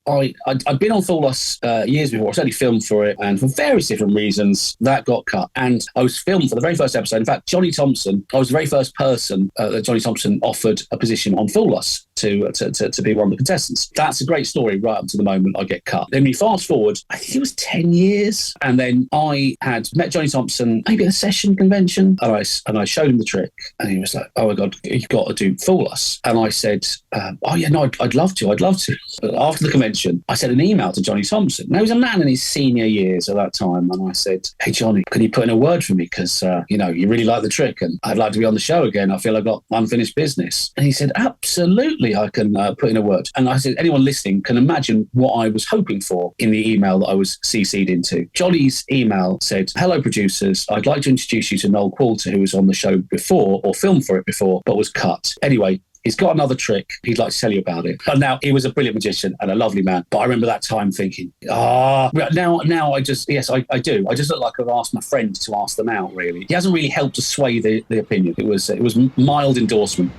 I'd been on Full Loss years before. I was only filmed for it, and for various different reasons, that got cut. And I was filmed for the very first episode. In fact, Johnny Thompson, I was the very first person that Johnny Thompson offered a position on Full Loss to be one of the contestants. That's a great story right up to the moment I get cut. Then we fast forward, I think it was 10 years, and then I had met Johnny Thompson maybe at a session convention, and I showed him the trick, and he was like, "Oh my God, you've got to do Full Loss." And I said, "Oh yeah, no, I'd love to. But after the convention, I sent an email to Johnny Thompson. Now, he was a man in his senior years at that time, and I said, "Hey Johnny, can you put in a word for me? Because you really like the trick, and I'd like to be on the show again. I feel I've got unfinished business." And he said, "Absolutely, I can put in a word." And I said, anyone listening can imagine what I was hoping for in the email that I was CC'd into. Johnny's email said, "Hello producers, I'd like to introduce you to Noel Qualter, who was on the show before or filmed for it before, but was cut. Anyway, he's got another trick. He'd like to tell you about it." And now, he was a brilliant magician and a lovely man. But I remember that time thinking, now I just, yes, I do. I just look like I've asked my friend to ask them out, really. He hasn't really helped to sway the opinion. It was mild endorsement.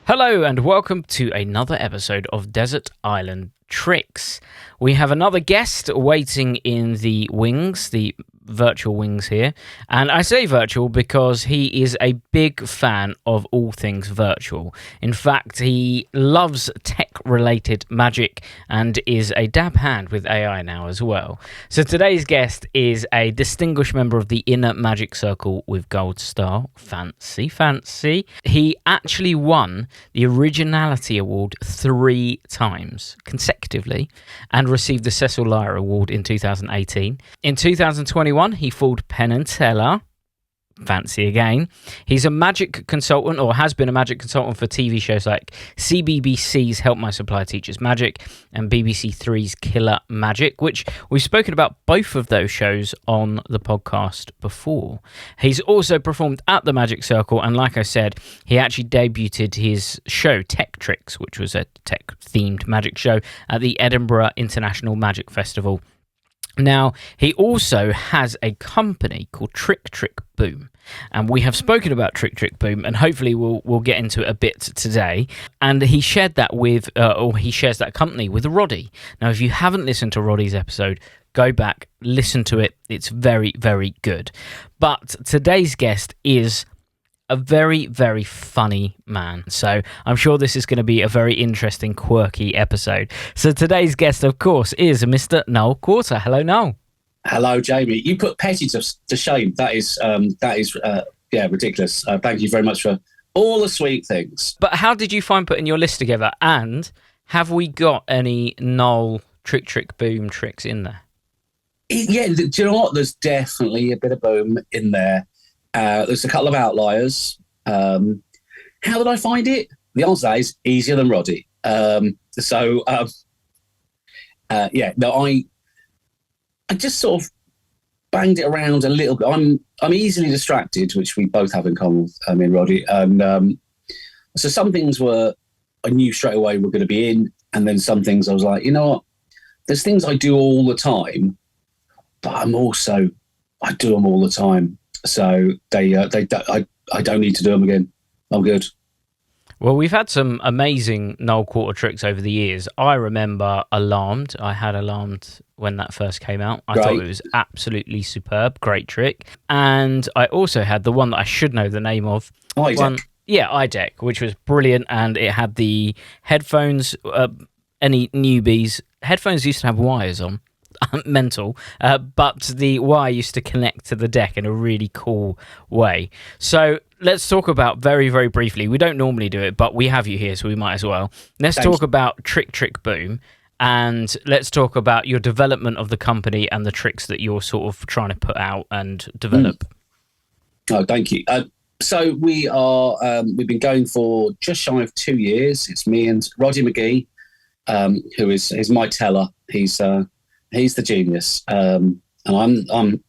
Hello and welcome to another episode of Desert Island Tricks. We have another guest waiting in the wings, the virtual wings here. And I say virtual because he is a big fan of all things virtual. In fact, he loves tech-related magic and is a dab hand with AI now as well. So today's guest is a distinguished member of the Inner Magic Circle with Gold Star. Fancy. He actually won the Originality Award 3 times consecutively and received the Cecil Lyra Award in 2018. In 2021, he fooled Penn Teller. Fancy again. He's a magic consultant, or has been a magic consultant for TV shows like CBBC's Help My Supply Teaches Magic and BBC Three's Killer Magic, which we've spoken about both of those shows on the podcast before. He's also performed at the Magic Circle, and like I said, he actually debuted his show Tech Tricks, which was a tech-themed magic show at the Edinburgh International Magic Festival. Now, he also has a company called Trick Boom, and we have spoken about Trick Boom, and hopefully we'll get into it a bit today. And he shared that he shares that company with Roddy. Now, if you haven't listened to Roddy's episode, go back, listen to it. It's very, very good. But today's guest is a very, very funny man. So I'm sure this is going to be a very interesting, quirky episode. So today's guest, of course, is Mr. Noel Qualter. Hello, Noel. Hello, Jamie. You put petty to shame. That is ridiculous. Thank you very much for all the sweet things. But how did you find putting your list together? And have we got any Noel Trick Boom tricks in there? Yeah, do you know what? There's definitely a bit of boom in there. There's a couple of outliers. How did I find it? The answer is easier than Roddy. I just sort of banged it around a little bit. I'm easily distracted, which we both have in common with me and Roddy. And so some things I knew straight away were going to be in, and then some things I was like, you know what? There's things I do all the time, but I do them all the time. So I don't need to do them again. I'm good. Well, we've had some amazing Noel Qualter tricks over the years. I remember Alarmed. I had Alarmed when that first came out. I thought it was absolutely superb. Great trick. And I also had the one that I should know the name of. iDeck, which was brilliant. And it had the headphones. Any newbies, headphones used to have wires on. Mental, but the wire used to connect to the deck in a really cool way. So let's talk about very, very briefly. We don't normally do it, but we have you here, so we might as well. Let's talk about Trick Boom, and let's talk about your development of the company and the tricks that you're sort of trying to put out and develop. Oh, thank you. So we've been going for just shy of 2 years. It's me and Roddy McGhie, who is my teller. He's the genius. and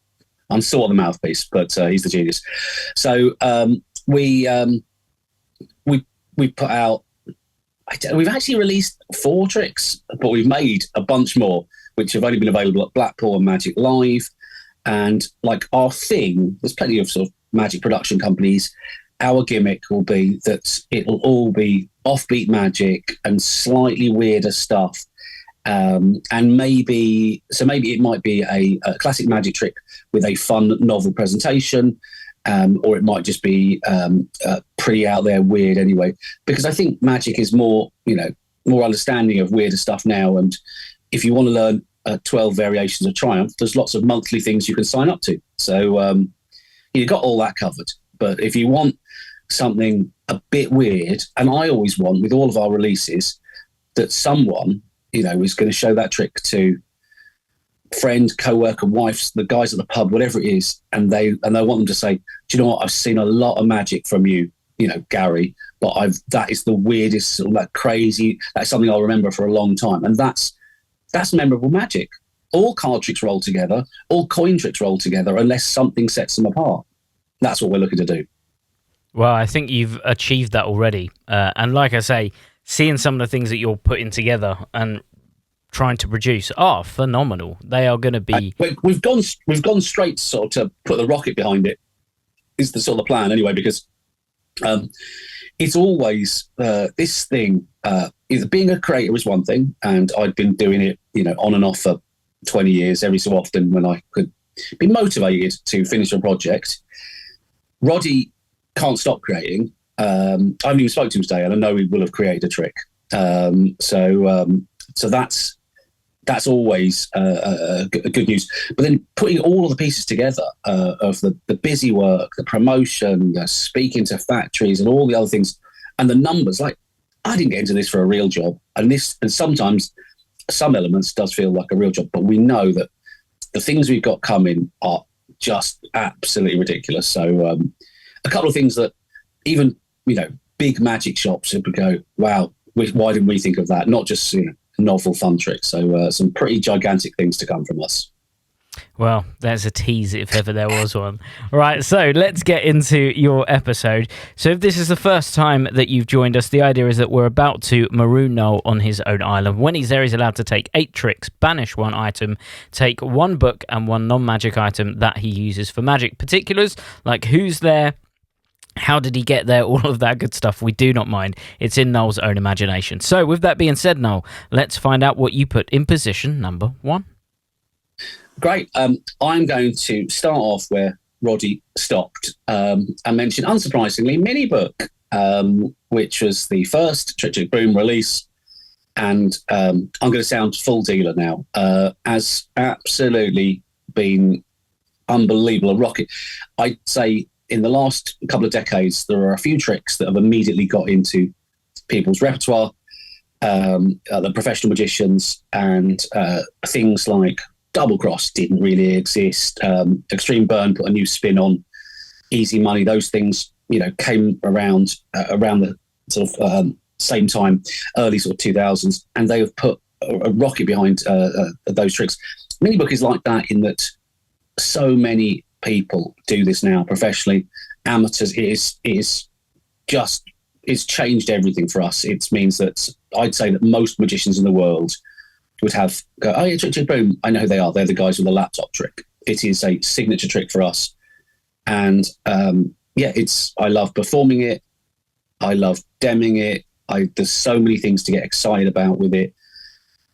I'm sort of the mouthpiece, but he's the genius. So we put out. We've actually released 4 tricks, but we've made a bunch more, which have only been available at Blackpool and Magic Live. And like our thing, there's plenty of sort of magic production companies. Our gimmick will be that it'll all be offbeat magic and slightly weirder stuff. And maybe it might be a classic magic trick with a fun novel presentation, or it might just be pretty out there weird anyway. Because I think magic is more understanding of weirder stuff now. And if you want to learn 12 variations of Triumph, there's lots of monthly things you can sign up to. So you've got all that covered. But if you want something a bit weird, and I always want with all of our releases that someone is going to show that trick to friend, co-worker, wives, the guys at the pub, whatever it is, and they want them to say, do you know what, I've seen a lot of magic from you, Gary, but that is the weirdest, that crazy, that's something I'll remember for a long time. And that's memorable magic. All card tricks roll together, all coin tricks roll together, unless something sets them apart. That's what we're looking to do. Well, I think you've achieved that already. And like I say, seeing some of the things that you're putting together and trying to produce are phenomenal. They are going to be. We've gone straight sort of to put the rocket behind it. Is the sort of plan anyway? Because it's always this thing. Either being a creator is one thing, and I'd been doing it, on and off for 20 years. Every so often, when I could be motivated to finish a project, Roddy can't stop creating. I haven't even spoken to him today, and I know he will have created a trick. So that's always good news. But then putting all of the pieces together of the busy work, the promotion, speaking to factories, and all the other things, and the numbers. Like, I didn't get into this for a real job, and sometimes some elements does feel like a real job. But we know that the things we've got coming are just absolutely ridiculous. So a couple of things that even big magic shops would go, wow, why didn't we think of that? Not just novel fun tricks. So some pretty gigantic things to come from us. Well, there's a tease if ever there was one. Right, so let's get into your episode. So if this is the first time that you've joined us, the idea is that we're about to maroon Noel on his own island. When he's there, he's allowed to take 8 tricks, banish 1 item, take 1 book and 1 non-magic item that he uses for magic. Particulars, like who's there, how did he get there, all of that good stuff, we do not mind. It's in Noel's own imagination. So with that being said, Noel, let's find out what you put in position number 1. Great. I'm going to start off where Roddy stopped and mention, unsurprisingly, Mini Book, which was the first Trick Trick Boom release. And I'm going to sound full dealer now. Has absolutely been unbelievable, a rocket. I'd say in the last couple of decades, there are a few tricks that have immediately got into people's repertoire, the professional magicians, and things like Double Cross didn't really exist. Extreme Burn put a new spin on Easy Money. Those things, came around the sort of same time, early sort of 2000s, and they have put a rocket behind those tricks. Mini Book is like that in that so many people do this now professionally. Amateurs, it's changed everything for us. It means that I'd say that most magicians in the world would go, oh yeah, Trick Trick Boom, I know who they are. They're the guys with the laptop trick. It is a signature trick for us. And I love performing it. I love demming it. There's so many things to get excited about with it.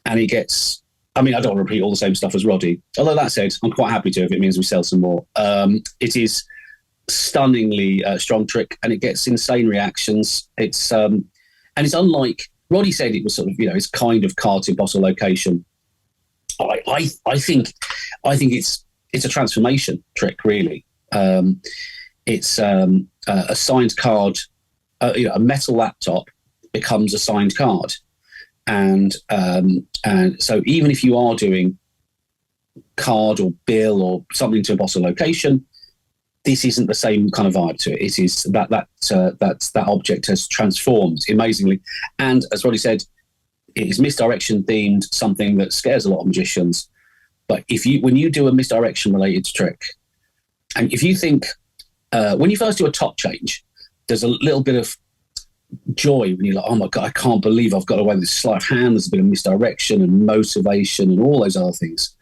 And it gets, I don't want to repeat all the same stuff as Roddy. Although that said, I'm quite happy to if it means we sell some more. It is stunningly strong trick, and it gets insane reactions. It's unlike, Roddy said it was sort of, it's kind of card to impossible location. I think it's a transformation trick, really. It's a signed card, a metal laptop becomes a signed card. And so even if you are doing card or bill or something to impossible location, this isn't the same kind of vibe to it. It is that object has transformed amazingly. And as Roddy said, it is misdirection themed, something that scares a lot of magicians. But when you do a misdirection related trick, and if you think, when you first do a top change, there's a little bit of joy when you're like, oh my God, I can't believe I've got away with this sleight of hand. There's a bit of misdirection and motivation and all those other things.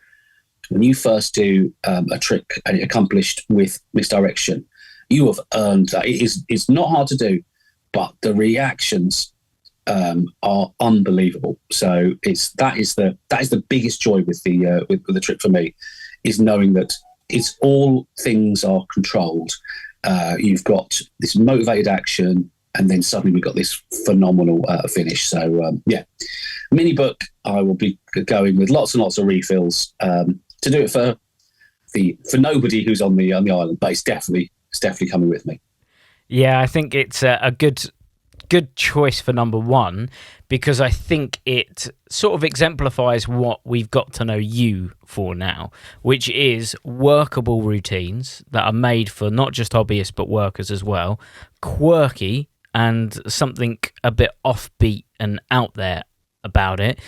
When you first do a trick and it accomplished with misdirection, you have earned that. It's not hard to do, but the reactions are unbelievable. So that is the biggest joy with the trick for me, is knowing that it's all things are controlled. You've got this motivated action, and then suddenly we've got this phenomenal finish. So mini book. I will be going with lots and lots of refills to do it for nobody who's on the island, but it's definitely coming with me. Yeah, I think it's a good choice for number one, because I think it sort of exemplifies what we've got to know you for now, which is workable routines that are made for not just hobbyists but workers as well, quirky and something a bit offbeat and out there about it,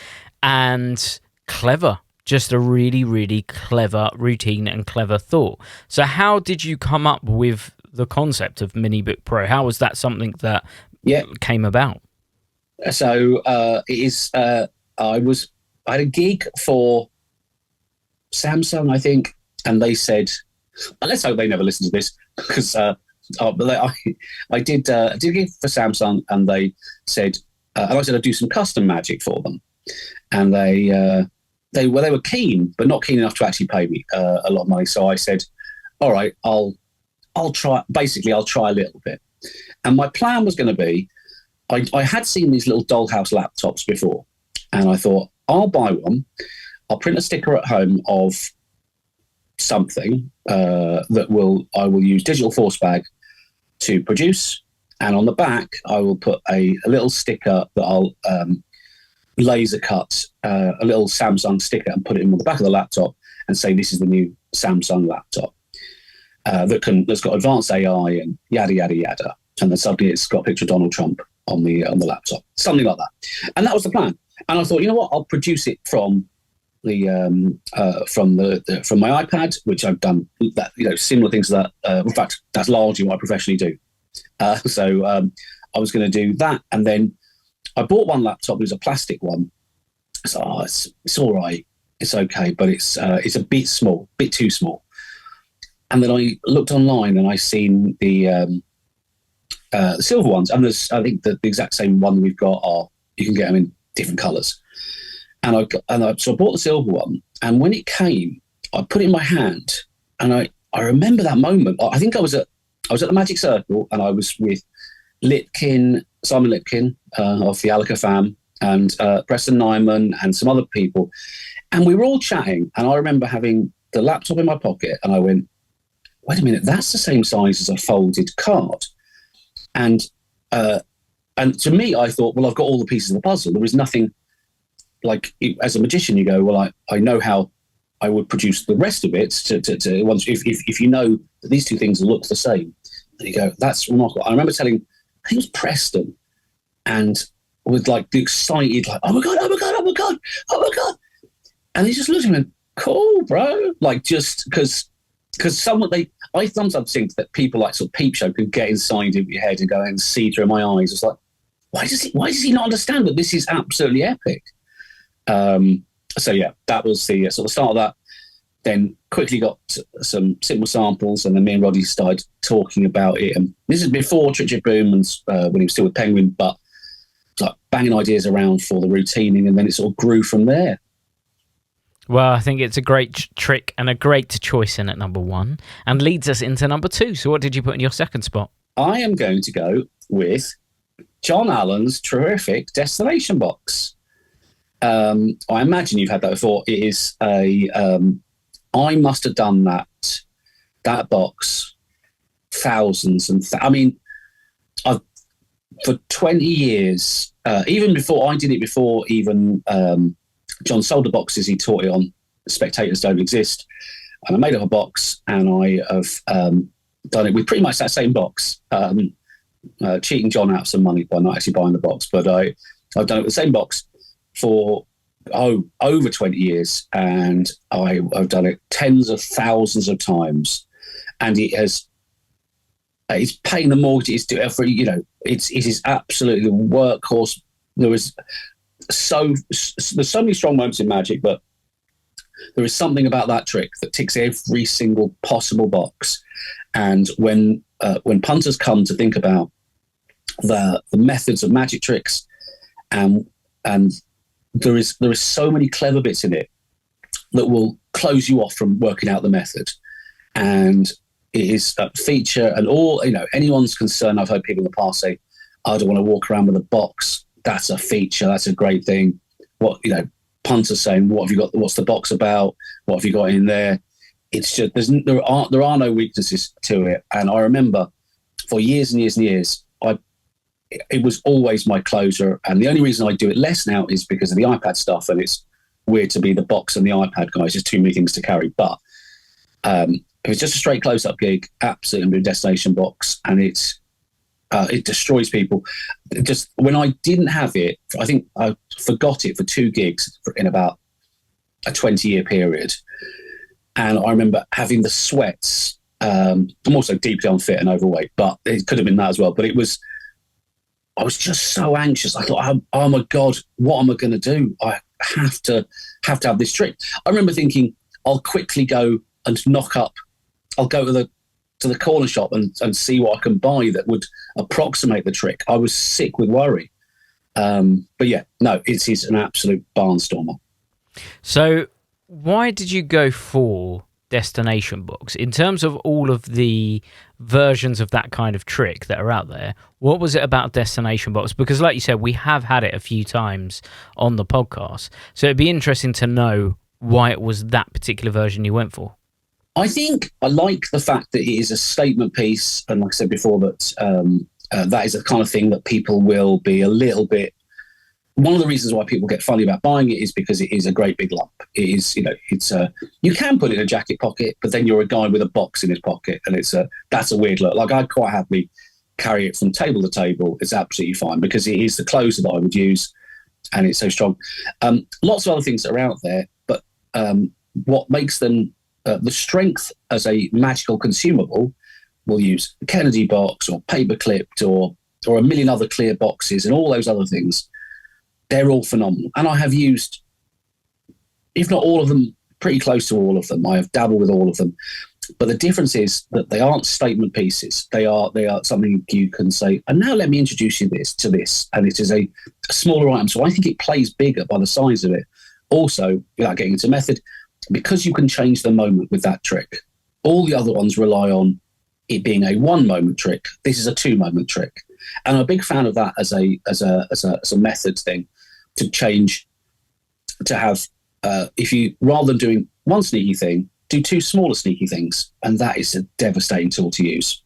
and clever. Just a really, really clever routine and clever thought. So how did you come up with the concept of Mini Book Pro? How was that something that came about? So it is. I had a gig for Samsung, I think, and they said, let's hope they never listen to this, because I did a gig for Samsung, and they said, and I said I'd do some custom magic for them, and they were keen, but not keen enough to actually pay me a lot of money. So I said, all right, I'll try. Basically, I'll try a little bit. And my plan was going to be, I had seen these little dollhouse laptops before, and I thought, I'll buy one. I'll print a sticker at home of something that I will use digital force bag to produce. And on the back, I will put a little sticker that I'll laser cut, a little Samsung sticker, and put it in on the back of the laptop and say, this is the new Samsung laptop that's got advanced AI and yada, yada, yada. And then suddenly it's got a picture of Donald Trump on the laptop, something like that. And that was the plan. And I thought, you know what, I'll produce it from from my iPad, which I've done that, similar things to that. In fact, that's largely what I professionally do. So I was going to do that, and then I bought one laptop. It was a plastic one. So it's all right, it's okay, but it's a bit small, bit too small. And then I looked online, and I seen the silver ones, and there's, I think, the exact same one we've got you can get them in different colours. So I bought the silver one, and when it came, I put it in my hand, and I remember that moment. I think I was at the Magic Circle, and I was with Simon Lipkin of the Alaka fam, and Preston Nyman and some other people, and we were all chatting. And I remember having the laptop in my pocket, and I went, "Wait a minute, that's the same size as a folded card." And to me, I thought, well, I've got all the pieces of the puzzle. There was nothing, like, as a magician, you go, well, I know how I would produce the rest of it to once, if you know that these two things look the same, and you go, that's remarkable. I remember telling, I think it was Preston, and with like the excited, like, oh my God, oh my God, oh my God, oh my God. And he just looked at me and went, cool, bro. Like, just because I sometimes think that people like sort of Peep Show can get inside of your head and go and see through my eyes. It's like, why does he not understand that this is absolutely epic? So yeah, that was the sort of start of that. Then quickly got some simple samples, and then me and Roddy started talking about it. And this is before Trick Boom and when he was still with Penguin, but like banging ideas around for the routining, and then it sort of grew from there. Well, I think it's a great trick and a great choice in at number one, and leads us into number two. So what did you put in your second spot? I am going to go with John Allen's terrific Destination Box. I imagine you've had that before. It is I must have done that box thousands I've for 20 years, even before I did it, before even John sold the boxes, he taught it on Spectators Don't Exist. And I made up a box, and I have done it with pretty much that same box, cheating John out of some money by not actually buying the box. But I've done it with the same box for over 20 years, and I've done it tens of thousands of times, and it's paying the mortgage. It is absolutely the workhorse. There's so many strong moments in magic, but there is something about that trick that ticks every single possible box. And when punters come to think about the methods of magic tricks, and there is so many clever bits in it that will close you off from working out the method. And it is a feature, and anyone's concerned. I've heard people in the past say, I don't want to walk around with a box. That's a feature. That's a great thing. Punters saying, what have you got? What's the box about? What have you got in there? It's just, there are no weaknesses to it. And I remember for years and years and years, it was always my closer. And the only reason I do it less now is because of the iPad stuff. And it's weird to be the box and the iPad guy. It's just too many things to carry. But if it's just a straight close-up gig, absolutely a destination box, and it destroys people. Just when I didn't have it, I think I forgot it for 2 gigs in about a 20-year period. And I remember having the sweats. I'm also deeply unfit and overweight, but it could have been that as well. But I was just so anxious. I thought, oh my God, what am I going to do? I have to have this trick. I remember thinking, I'll quickly go and I'll go to the corner shop and see what I can buy that would approximate the trick. I was sick with worry. But yeah, no, it is an absolute barnstormer. So why did you go for destination box? In terms of all of the versions of that kind of trick that are out there, what was it about destination box? Because like you said, we have had it a few times on the podcast. So it'd be interesting to know why it was that particular version you went for. I think I like the fact that it is a statement piece. And like I said before, that that is the kind of thing that people will be a little bit. One of the reasons why people get funny about buying it is because it is a great big lump. It is, you can put it in a jacket pocket, but then you're a guy with a box in his pocket, and that's a weird look. Like, I'd quite happily carry it from table to table. It's absolutely fine because it is the closer that I would use, and it's so strong. Lots of other things that are out there, but what makes them the strength as a magical consumable, we'll use a Kennedy box or paper clipped or a million other clear boxes and all those other things. They're all phenomenal. And I have used, if not all of them, pretty close to all of them. I have dabbled with all of them. But the difference is that they aren't statement pieces. They are something you can say, and now let me introduce you to this. And it is a smaller item. So I think it plays bigger by the size of it. Also, without getting into method, because you can change the moment with that trick. All the other ones rely on it being a 1-moment trick. This is a 2-moment trick. And I'm a big fan of that as a method thing. To change, to have, if you, rather than doing one sneaky thing, do 2 smaller sneaky things. And that is a devastating tool to use.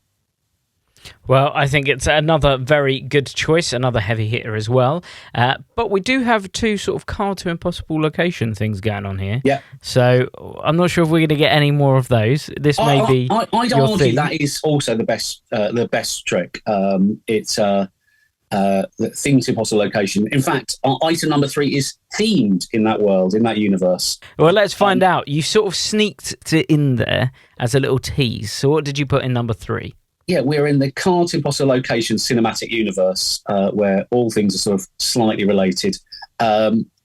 Well, I think it's another very good choice, another heavy hitter as well. But we do have 2 sort of card to impossible location things going on here. Yeah. So I'm not sure if we're going to get any more of those. This may be. I don't argue that is also the best trick. It's the thing to impossible location. In fact, item number 3 is themed in that world, in that universe. Well, let's find out. You sort of sneaked it in there as a little tease. So what did you put in number 3? Yeah, we're in the card to impossible location cinematic universe, where all things are sort of slightly related,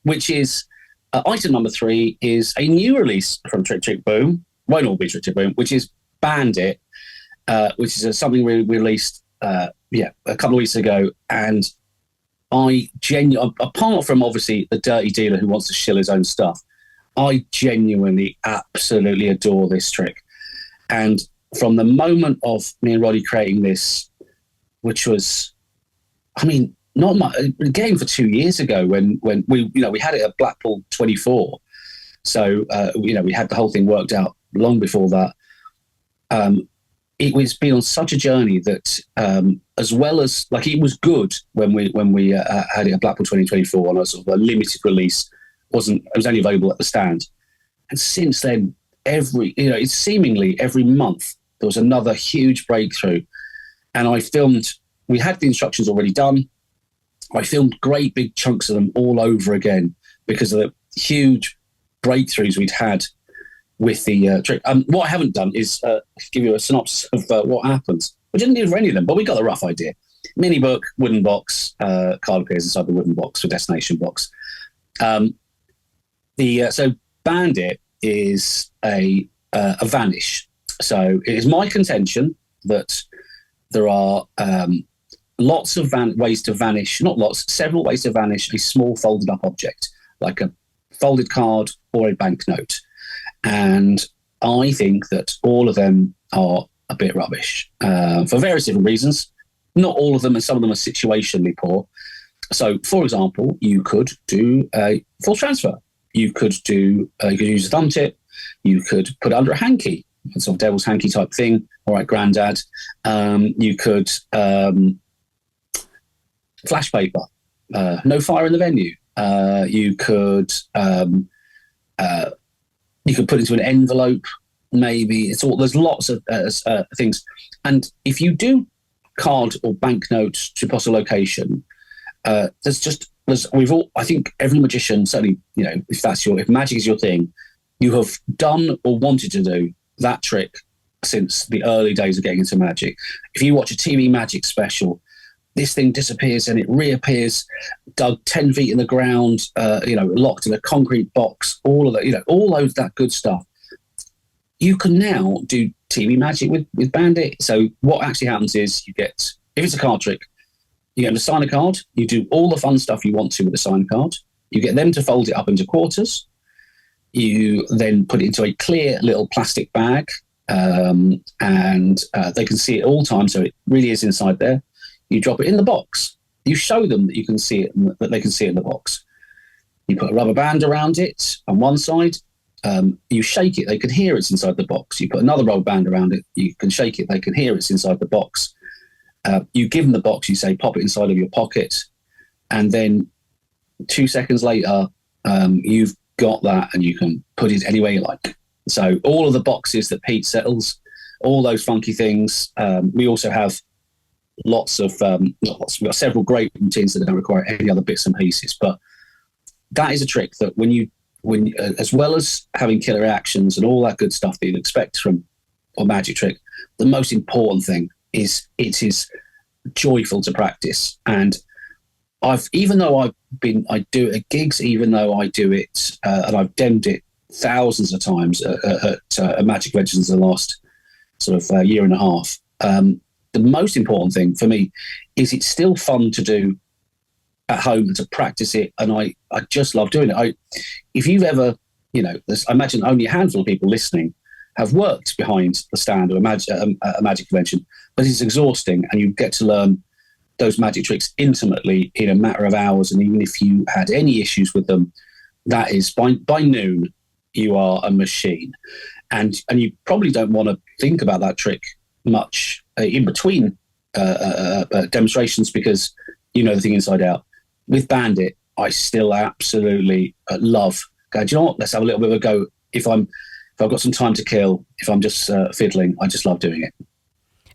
which is item number 3 is a new release from Trick Trick Boom. Won't all be Trick Trick Boom, which is Bandit, which is something we released a couple of weeks ago. And I genuinely, apart from obviously the dirty dealer who wants to shill his own stuff, I genuinely absolutely adore this trick. And from the moment of me and Roddy creating this, which was, I mean, not much, getting for 2 years ago when we had it at Blackpool 24. So, we had the whole thing worked out long before that. It was been on such a journey that, as well as, like, it was good when we had it at Blackpool 2024 on a sort of a limited release. It was only available at the stand. And since then, it's seemingly every month, there was another huge breakthrough. And we had the instructions already done. I filmed great big chunks of them all over again because of the huge breakthroughs we'd had with the trick. What I haven't done is give you a synopsis of what happens. We didn't do it for any of them, but we got the rough idea. Mini book, wooden box, card appears inside the wooden box, or destination box. So Bandit is a vanish. So it is my contention that there are lots of ways to vanish, not lots, several ways to vanish a small folded up object, like a folded card or a banknote. And I think that all of them are a bit rubbish for various different reasons. Not all of them, and some of them are situationally poor. So, for example, you could do a full transfer. You could use a thumb tip. You could put it under a hanky, a sort of devil's hanky type thing. All right, granddad. You could flash paper. No fire in the venue. You could put it into an envelope. Maybe there's lots of things. And if you do card or banknote to possible location, I think every magician, certainly, if magic is your thing, you have done or wanted to do that trick since the early days of getting into magic. If you watch a TV magic special, this thing disappears and it reappears dug 10 feet in the ground, locked in a concrete box, all of that, all of that good stuff. You can now do TV magic with Bandit. So what actually happens is if it's a card trick, you get them to sign a card. You do all the fun stuff you want to with the signed card. You get them to fold it up into quarters. You then put it into a clear little plastic bag, and they can see it all time. So it really is inside there. You drop it in the box. You show them that you can see it, that they can see it in the box. You put a rubber band around it on one side. You shake it, they can hear it's inside the box. You put another rubber band around it, you can shake it, they can hear it's inside the box. You give them the box, you say, pop it inside of your pocket. And then 2 seconds later, you've got that and you can put it anywhere you like. So all of the boxes that Pete settles, all those funky things. We also have we've got several great routines that don't require any other bits and pieces. But that is a trick that when as well as having killer actions and all that good stuff that you'd expect from a magic trick, the most important thing is it is joyful to practice. And even though I do it at gigs, even though I do it and I've demmed it thousands of times at magic conventions in the last sort of year and a half, the most important thing for me is it's still fun to do at home and to practice it, and I just love doing it. If you've ever, I imagine only a handful of people listening have worked behind the stand of a magic convention, but it's exhausting, and you get to learn those magic tricks intimately in a matter of hours. And even if you had any issues with them, that is by noon, you are a machine, and you probably don't want to think about that trick much in between demonstrations because you know the thing inside out. With Bandit, I still absolutely love go, do you know what? Let's have a little bit of a go. If I've got some time to kill, if I'm just fiddling, I just love doing it.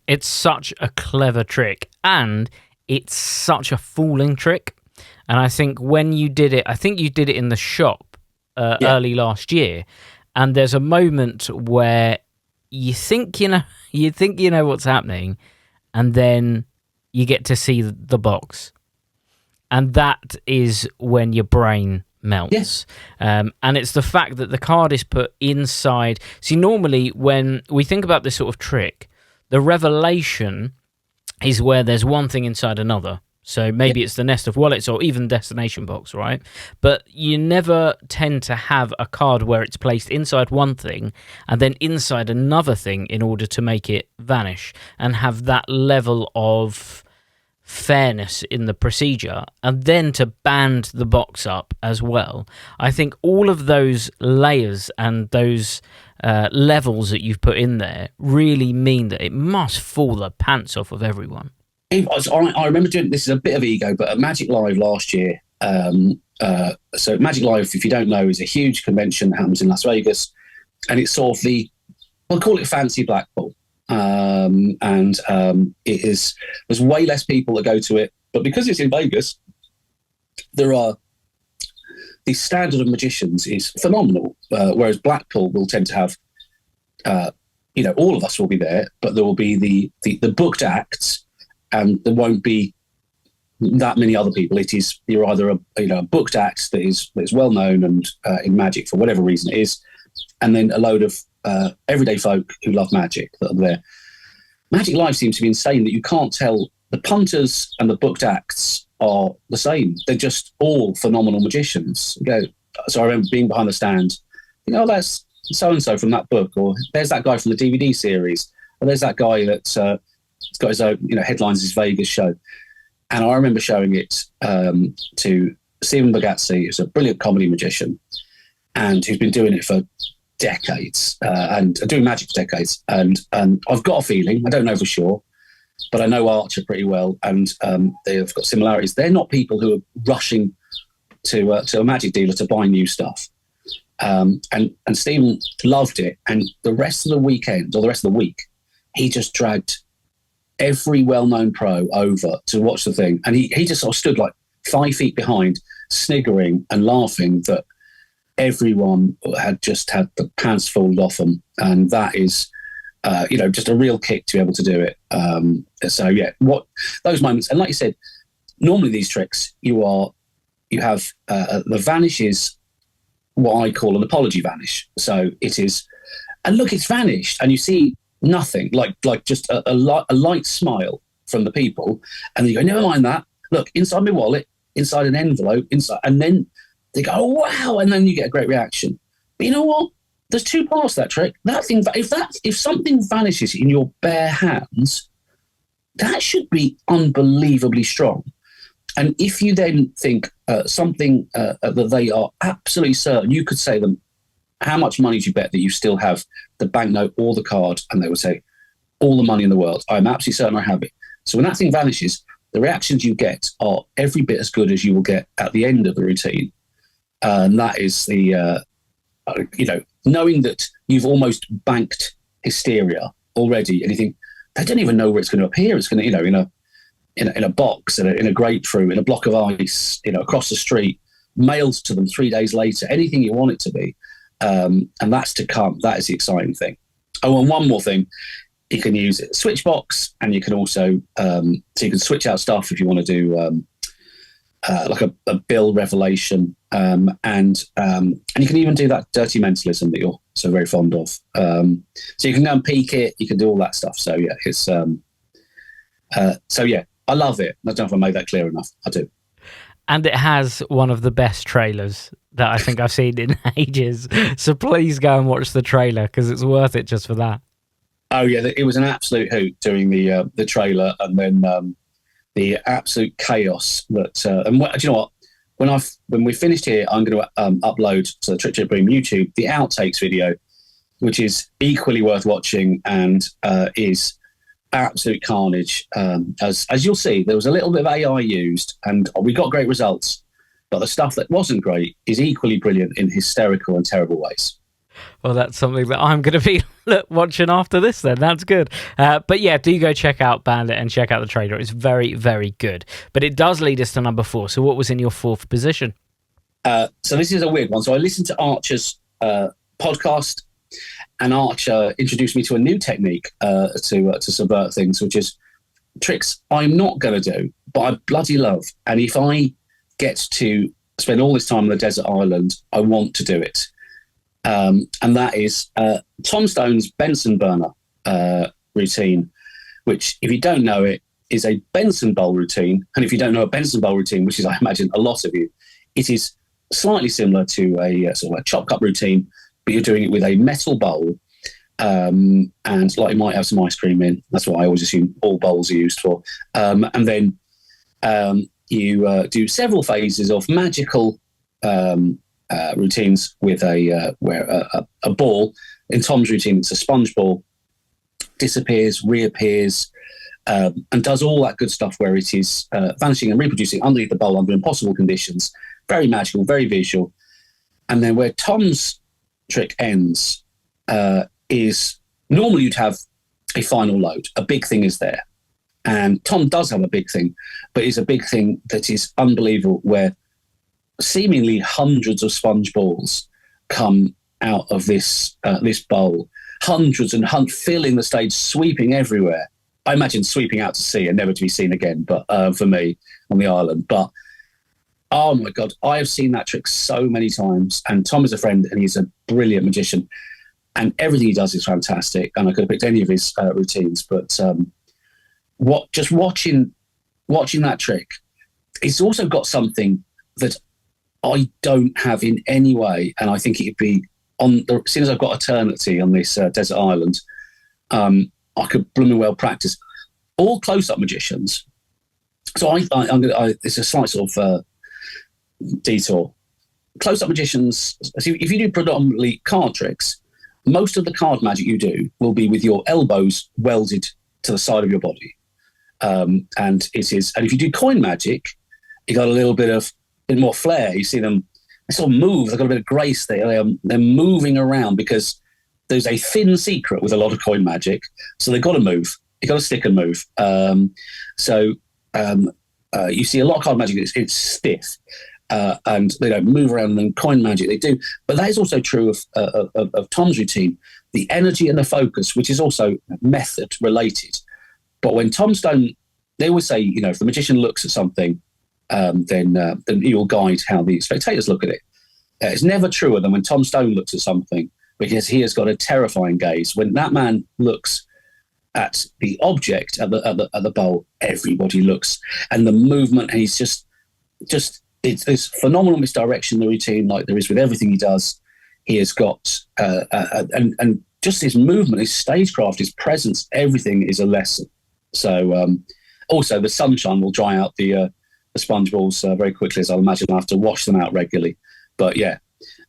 It's such a clever trick, and it's such a fooling trick. And I think when you did it, I think you did it in the shop early last year, and there's a moment where you think you know what's happening, and then you get to see the box. And that is when your brain melts. Yes. And it's the fact that the card is put inside. See, normally when we think about this sort of trick, the revelation is where there's one thing inside another. So maybe it's the nest of wallets or even destination box, right? But you never tend to have a card where it's placed inside one thing and then inside another thing in order to make it vanish and have that level of fairness in the procedure, and then to band the box up as well. I think all of those layers and those levels that you've put in there really mean that it must fool the pants off of everyone. I remember doing this is a bit of ego, but at Magic Live last year. So Magic Live, if you don't know, is a huge convention that happens in Las Vegas, and it's sort of I'll call it fancy Blackpool. There's way less people that go to it, but because it's in Vegas, there are the standard of magicians is phenomenal, whereas Blackpool will tend to have, all of us will be there, but there will be the booked acts, and there won't be that many other people. You're either a booked act that is well known and in magic for whatever reason it is, and then a load of everyday folk who love magic that are there. Magic Live seems to be insane that you can't tell the punters and the booked acts are the same. They're just all phenomenal magicians. So I remember being behind the stand, that's so-and-so from that book, or there's that guy from the DVD series, or there's that guy that's got his own, headlines his Vegas show. And I remember showing it to Stephen Bogazzi, who's a brilliant comedy magician, and who's been doing it for decades, and doing magic for decades. And I've got a feeling, I don't know for sure, but I know Archer pretty well, and they've got similarities. They're not people who are rushing to a magic dealer to buy new stuff. And Stephen loved it. And the rest of the weekend, or the rest of the week, he just dragged every well-known pro over to watch the thing. And he just sort of stood like 5 feet behind, sniggering and laughing that everyone had just had the pants fallen off them. And that is, just a real kick to be able to do it. So yeah, what those moments, and like you said, normally these tricks, you have the vanish is what I call an apology vanish. So it is, and look, it's vanished, and you see nothing, like just a light smile from the people, and then you go, never mind that. Look, inside my wallet, inside an envelope, inside, and then they go, oh, wow, and then you get a great reaction. But you know what? There's two parts to that trick. That thing, if something vanishes in your bare hands, that should be unbelievably strong. And if you then think something that they are absolutely certain, you could say them, how much money do you bet that you still have the banknote or the card? And they would say, all the money in the world. I'm absolutely certain I have it. So when that thing vanishes, the reactions you get are every bit as good as you will get at the end of the routine. And that is the, knowing that you've almost banked hysteria already, and you think, they don't even know where it's going to appear. It's going to, in a box, in a grapefruit, in a block of ice, across the street, mailed to them 3 days later, anything you want it to be. And that's to come. That is the exciting thing. Oh, and one more thing, you can use it Switchbox, and you can also, so you can switch out stuff if you want to do like a bill revelation, and you can even do that dirty mentalism that you're so very fond of. So you can go and peek it, you can do all that stuff. So yeah, it's I love it. I don't know if I made that clear enough. I do. And it has one of the best trailers that I think I've seen in ages. So please go and watch the trailer, because it's worth it just for that. Oh yeah, it was an absolute hoot doing the trailer, and then the absolute chaos that. And do you know what? When we finished here, I'm going to upload to the Trick Trick Boom YouTube the outtakes video, which is equally worth watching and is absolute carnage. As you'll see, there was a little bit of AI used, and we got great results. But the stuff that wasn't great is equally brilliant in hysterical and terrible ways. Well, that's something that I'm going to be watching after this then. That's good. But yeah, do go check out Bandit and check out the trailer. It's very, very good. But it does lead us to number 4. So what was in your 4th position? So this is a weird one. So I listened to Archer's podcast, and Archer introduced me to a new technique to subvert things, which is tricks I'm not going to do, but I bloody love. And if I get to spend all this time on the desert island, I want to do it. And that is Tom Stone's Benson burner routine, which, if you don't know it, is a Benson bowl routine. And if you don't know a Benson bowl routine, which is, I imagine, a lot of you, it is slightly similar to a sort of a chop cup routine, but you're doing it with a metal bowl, and like you might have some ice cream in. That's what I always assume all bowls are used for. And then you do several phases of magical routines with a ball. In Tom's routine, it's a sponge ball, disappears, reappears, and does all that good stuff where it is vanishing and reproducing underneath the bowl under impossible conditions. Very magical, very visual. And then where Tom's trick ends is normally you'd have a final load. A big thing is there. And Tom does have a big thing, but it's a big thing that is unbelievable, where seemingly hundreds of sponge balls come out of this bowl, hundreds and filling the stage, sweeping everywhere. I imagine sweeping out to sea and never to be seen again. But for me on the island, but oh my God, I have seen that trick so many times. And Tom is a friend, and he's a brilliant magician, and everything he does is fantastic. And I could have picked any of his routines, but just watching that trick, it's also got something that I don't have in any way, and I think it'd be as soon as I've got eternity on this desert island, I could blooming well practice all close-up magicians. So it's a slight sort of detour. Close-up magicians, if you do predominantly card tricks, most of the card magic you do will be with your elbows welded to the side of your body. And if you do coin magic, you got a little bit more flair. You see them, they sort of move, they've got a bit of grace there. They're moving around because there's a thin secret with a lot of coin magic. So they've got to move. You've got to stick and move. You see a lot of card magic, it's stiff. And they don't move around, and then coin magic they do. But that is also true of Tom's routine. The energy and the focus, which is also method related. But when Tom Stone, they always say, if the magician looks at something, then he will guide how the spectators look at it. It's never truer than when Tom Stone looks at something, because he has got a terrifying gaze. When that man looks at the object at the bowl, everybody looks, and the movement. And he's just it's phenomenal misdirection in the routine, like there is with everything he does. He has got and just his movement, his stagecraft, his presence, everything is a lesson. So also the sunshine will dry out the sponge balls very quickly, as I'll imagine I have to wash them out regularly. But yeah,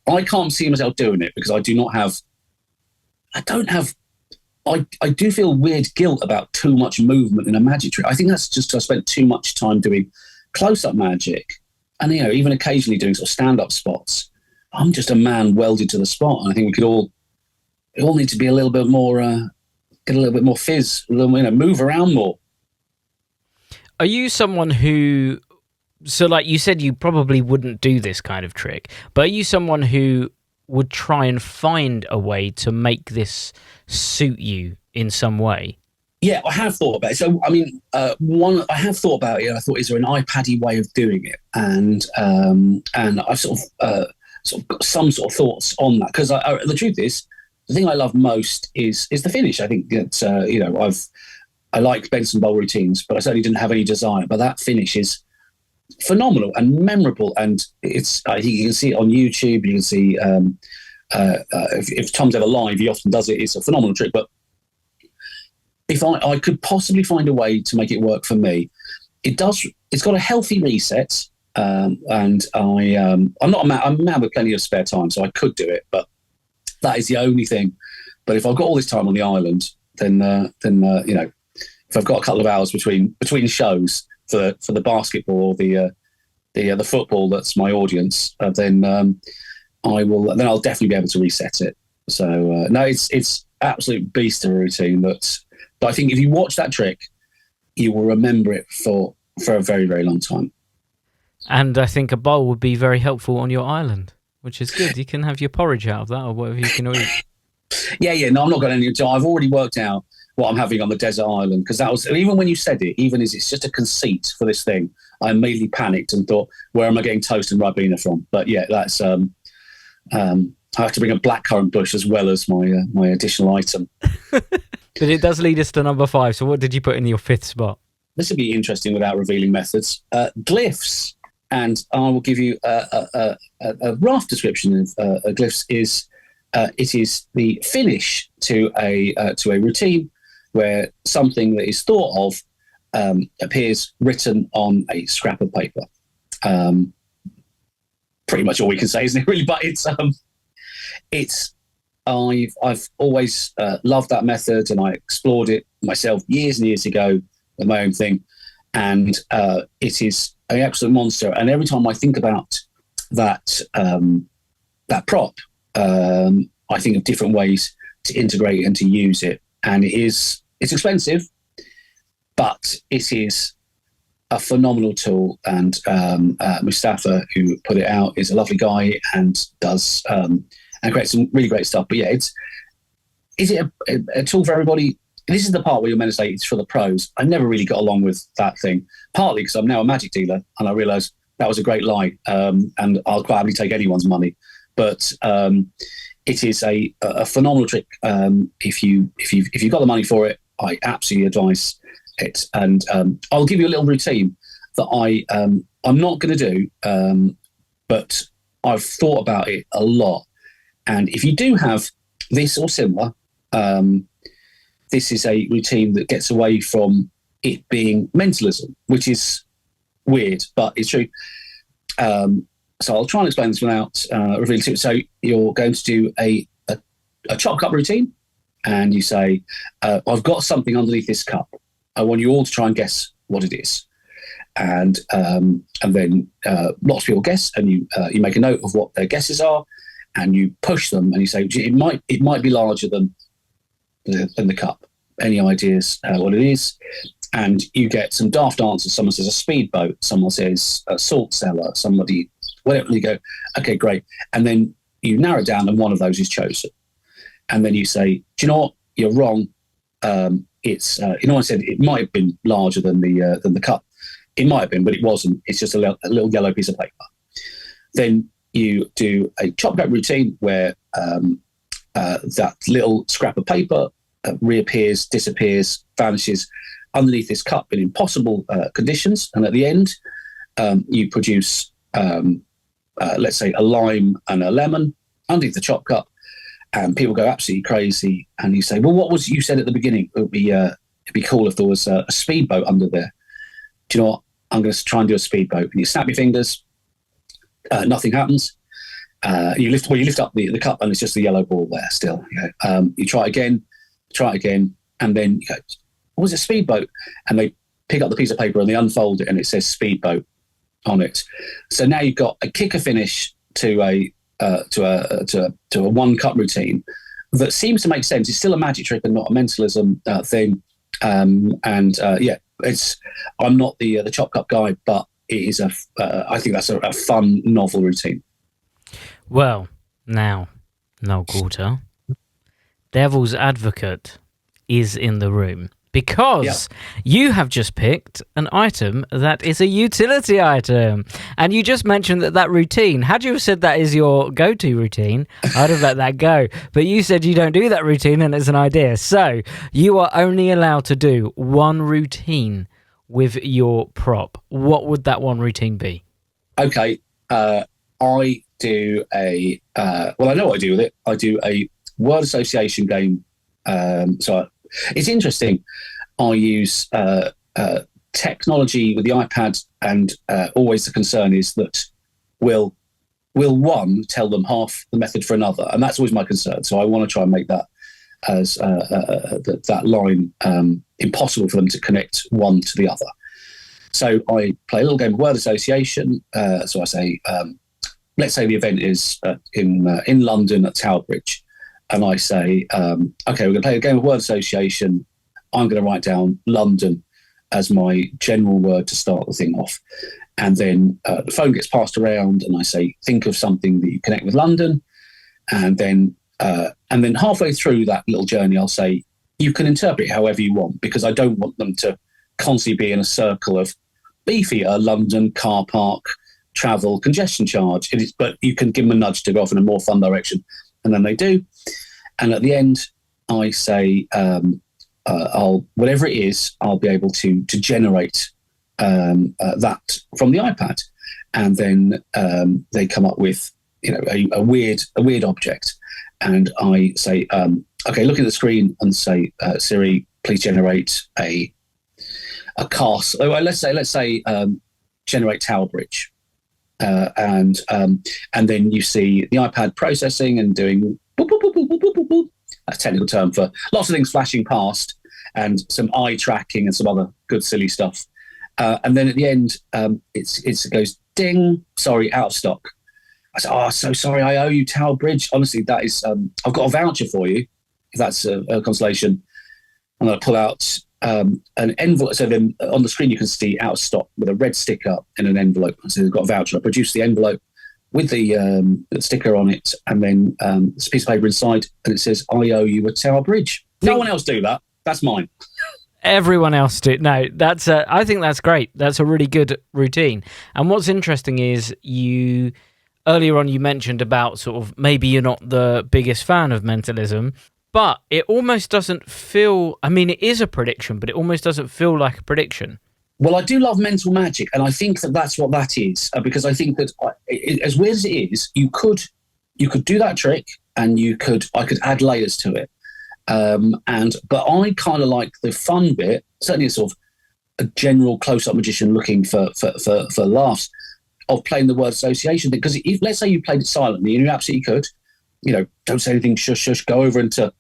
I can't see myself doing it because I do feel weird guilt about too much movement in a magic trick. I think that's just I spent too much time doing close-up magic, and even occasionally doing sort of stand-up spots. I'm just a man welded to the spot, and I think we all need to be a little bit more, get a little bit more fizz, move around more. Are you someone who, so like you said, you probably wouldn't do this kind of trick, but are you someone who would try and find a way to make this suit you in some way? Yeah, I have thought about it. So, I mean, I have thought about it. I thought, is there an iPad-y way of doing it? And I've sort of got some sort of thoughts on that, because the truth is, the thing I love most is the finish. I think that I like Benson bowl routines, but I certainly didn't have any desire. But that finish is phenomenal and memorable, and it's I think you can see it on YouTube. You can see if Tom's ever live, he often does it. It's a phenomenal trick. But if I could possibly find a way to make it work for me, it's got a healthy reset, and I'm not I'm a man with plenty of spare time, so I could do it. But that is the only thing. But if I've got all this time on the island, then if I've got a couple of hours between shows for the basketball or the football that's my audience, then I'll definitely be able to reset it. So no, it's absolute beast of a routine. But I think if you watch that trick, you will remember it for a very, very long time. And I think a bowl would be very helpful on your island, which is good. You can have your porridge out of that, or whatever you can eat. Yeah. No, I'm not going to. I've already worked out what I'm having on the desert island, because that was, even when you said it, even as it's just a conceit for this thing, I immediately panicked and thought, where am I getting toast and Ribena from? But yeah, that's I have to bring a blackcurrant bush as well as my additional item. But it does lead us to number 5. So what did you put in your 5th spot? This would be interesting without revealing methods. Glyphs. And I will give you a rough description of glyphs. It is the finish to a routine where something that is thought of appears written on a scrap of paper. Pretty much all we can say, isn't it? Really, but I've always loved that method, and I explored it myself years and years ago with my own thing, and it is an absolute monster. And every time I think about that prop, I think of different ways to integrate it and to use it. And it's expensive, but it is a phenomenal tool, and Mustafa, who put it out, is a lovely guy and does and creates some really great stuff. But yeah, is it a tool for everybody? This is the part where you're meant to say it's for the pros. I never really got along with that thing, partly because I'm now a magic dealer and I realised that was a great lie, and I'll gladly take anyone's money. But it is a phenomenal trick. If you've got the money for it, I absolutely advise it. And I'll give you a little routine that I'm not going to do, but I've thought about it a lot. And if you do have this or similar, this is a routine that gets away from it being mentalism, which is weird, but it's true. So I'll try and explain this without revealing too much. So you're going to do a chop cup routine, and you say, I've got something underneath this cup. I want you all to try and guess what it is. And then lots of people guess, and you make a note of what their guesses are, and you push them, and you say, it might be larger than the cup. Any ideas what it is? And you get some daft answers. Someone says a speedboat, someone says a salt cellar, somebody, whatever. You go, okay, great. And then you narrow it down, and one of those is chosen. And then you say, do you know what? You're wrong. It's I said it might have been larger than the cup. It might have been, but it wasn't. It's just a little yellow piece of paper. Then you do a chop cup routine where that little scrap of paper reappears, disappears, vanishes underneath this cup in impossible conditions. And at the end, you produce, let's say, a lime and a lemon underneath the chop cup, and people go absolutely crazy. And you say, well, what was you said at the beginning? It'd be cool if there was a speedboat under there. Do you know what? I'm going to try and do a speedboat. And you snap your fingers, nothing happens. You lift up the cup, and it's just a yellow ball there still. You try again, and then you go, what was a speedboat? And they pick up the piece of paper and they unfold it, and it says speedboat on it. So now you've got a kicker finish to a one cup routine that seems to make sense. It's still a magic trick and not a mentalism thing. I'm not the chop cup guy, but it is I think that's a fun, novel routine. Well, now, Noel Qualter, devil's advocate is in the room, because you have just picked an item that is a utility item. And you just mentioned that routine. Had you have said that is your go-to routine, I'd have let that go. But you said you don't do that routine, and it's an idea. So you are only allowed to do one routine with your prop. What would that one routine be? Okay. I do I know what I do with it. I do a word association game. So it's interesting. I use technology with the iPad, and always the concern is that will one tell them half the method for another, and that's always my concern. So I want to try and make that as that line impossible for them to connect one to the other. So I play a little game of word association. So I say, let's say the event is in London at Tower Bridge. And I say, okay, we're going to play a game of word association. I'm going to write down London as my general word to start the thing off. And then the phone gets passed around, and I say, think of something that you connect with London. And then halfway through that little journey, I'll say, you can interpret it however you want, because I don't want them to constantly be in a circle of beefier London, car park, travel, congestion charge. But you can give them a nudge to go off in a more fun direction. And then they do. And at the end, I say, whatever it is, I'll be able to generate that from the iPad. And then they come up with, a weird object. And I say, okay, look at the screen and say, Siri, please generate a castle. Let's say generate Tower Bridge. And then you see the iPad processing and doing boop, boop, boop, boop, boop, boop, boop. That's a technical term for lots of things flashing past, and some eye tracking and some other good silly stuff. And then at the end, it goes ding. Sorry, out of stock. I said, oh, so sorry, I owe you Tower Bridge. Honestly, that is, I've got a voucher for you, if that's a consolation. I'm going to pull out an envelope. So then on the screen you can see out of stock with a red sticker in an envelope. So they've got a voucher. I produce the envelope with the sticker on it, and then this piece of paper inside, and it says, "I owe you a Tower Bridge." No one else do that. That's mine. Everyone else do. No, that's. I think that's great. That's a really good routine. And what's interesting is earlier on you mentioned about sort of maybe you're not the biggest fan of mentalism, but it almost doesn't feel. I mean, it is a prediction, but it almost doesn't feel like a prediction. Well, I do love mental magic, and I think that that's what that is, because I think that as weird as it is, you could do that trick, and I could add layers to it, but I kind of like the fun bit, certainly a sort of a general close-up magician looking for laughs, of playing the word association thing. Because if, let's say you played it silently, and you absolutely could, don't say anything, shush, shush, go over into,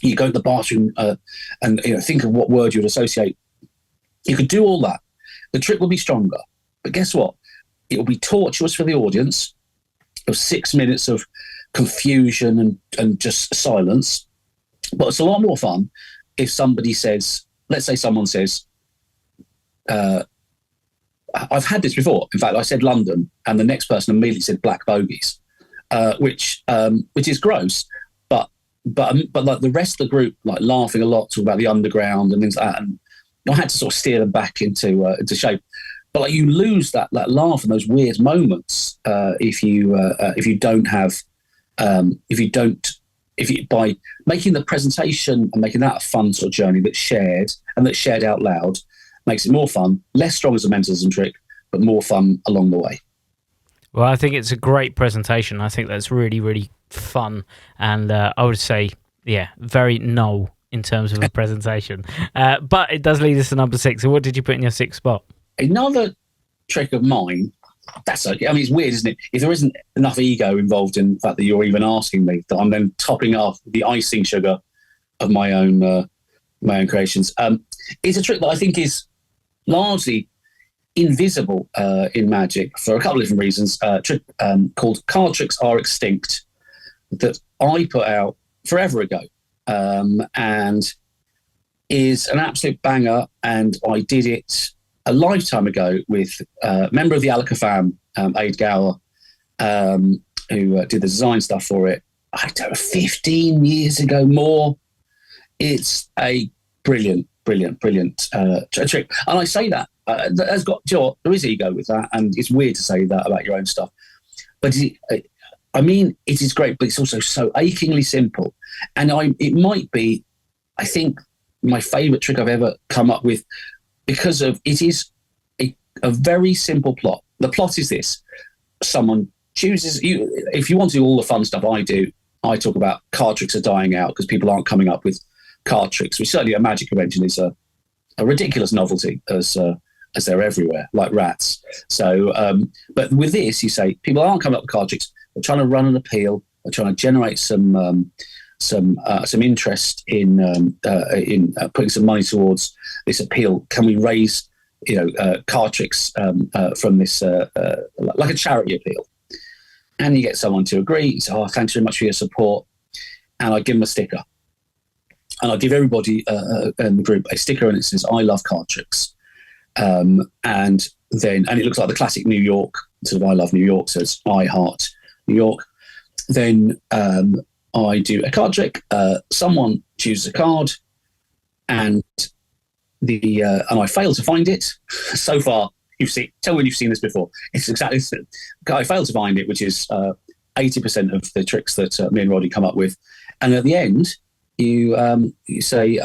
you go to the bathroom and think of what word you'd associate. You could do all that. The trick will be stronger. But guess what? It will be tortuous for the audience of 6 minutes of confusion and just silence. But it's a lot more fun if somebody says, let's say someone says, I've had this before. In fact, I said London, and the next person immediately said black bogies, which is gross. But like the rest of the group, like laughing a lot, talking about the underground and things like that, and I had to sort of steer them back into shape. But like you lose that laugh and those weird moments if you by making the presentation and making that a fun sort of journey that's shared out loud, makes it more fun, less strong as a mentalism trick, but more fun along the way. Well, I think it's a great presentation. I think that's really, really fun, and I would say, very Noel in terms of a presentation. But it does lead us to number 6. So what did you put in your 6th spot? Another trick of mine, that's okay. I mean, it's weird, isn't it? If there isn't enough ego involved in the fact that you're even asking me, that I'm then topping off the icing sugar of my own creations. It's a trick that I think is largely invisible in magic for a couple of different reasons. Trick called Card Tricks Are Extinct, that I put out forever ago. And is an absolute banger, and I did it a lifetime ago with a member of the Alaka fam, Aid Gower, who did the design stuff for it, I don't know, 15 years ago more. It's a brilliant trick. And I say that, there is ego with that, and it's weird to say that about your own stuff. But it is great, but it's also so achingly simple. And it might be, I think, my favourite trick I've ever come up with, because of it is a very simple plot. The plot is this: someone chooses you. If you want to do all the fun stuff I do, I talk about card tricks are dying out because people aren't coming up with card tricks, which certainly a magic convention is a ridiculous novelty as they're everywhere, like rats. So, but with this, you say people aren't coming up with card tricks. They're trying to run an appeal. They're trying to generate some interest in putting some money towards this appeal. Can we raise, card tricks from this, like a charity appeal? And you get someone to agree. You say, "Oh, thanks very much for your support," and I give them a sticker, and I give everybody in the group a sticker, and it says, "I love card tricks," and it looks like the classic New York sort of "I love New York," so it's "I heart New York." Then I do a card trick. Someone chooses a card, and I fail to find it. So far, tell me when you've seen this before. It's exactly this. I fail to find it, which is 80% of the tricks that me and Roddy come up with. And at the end, you say,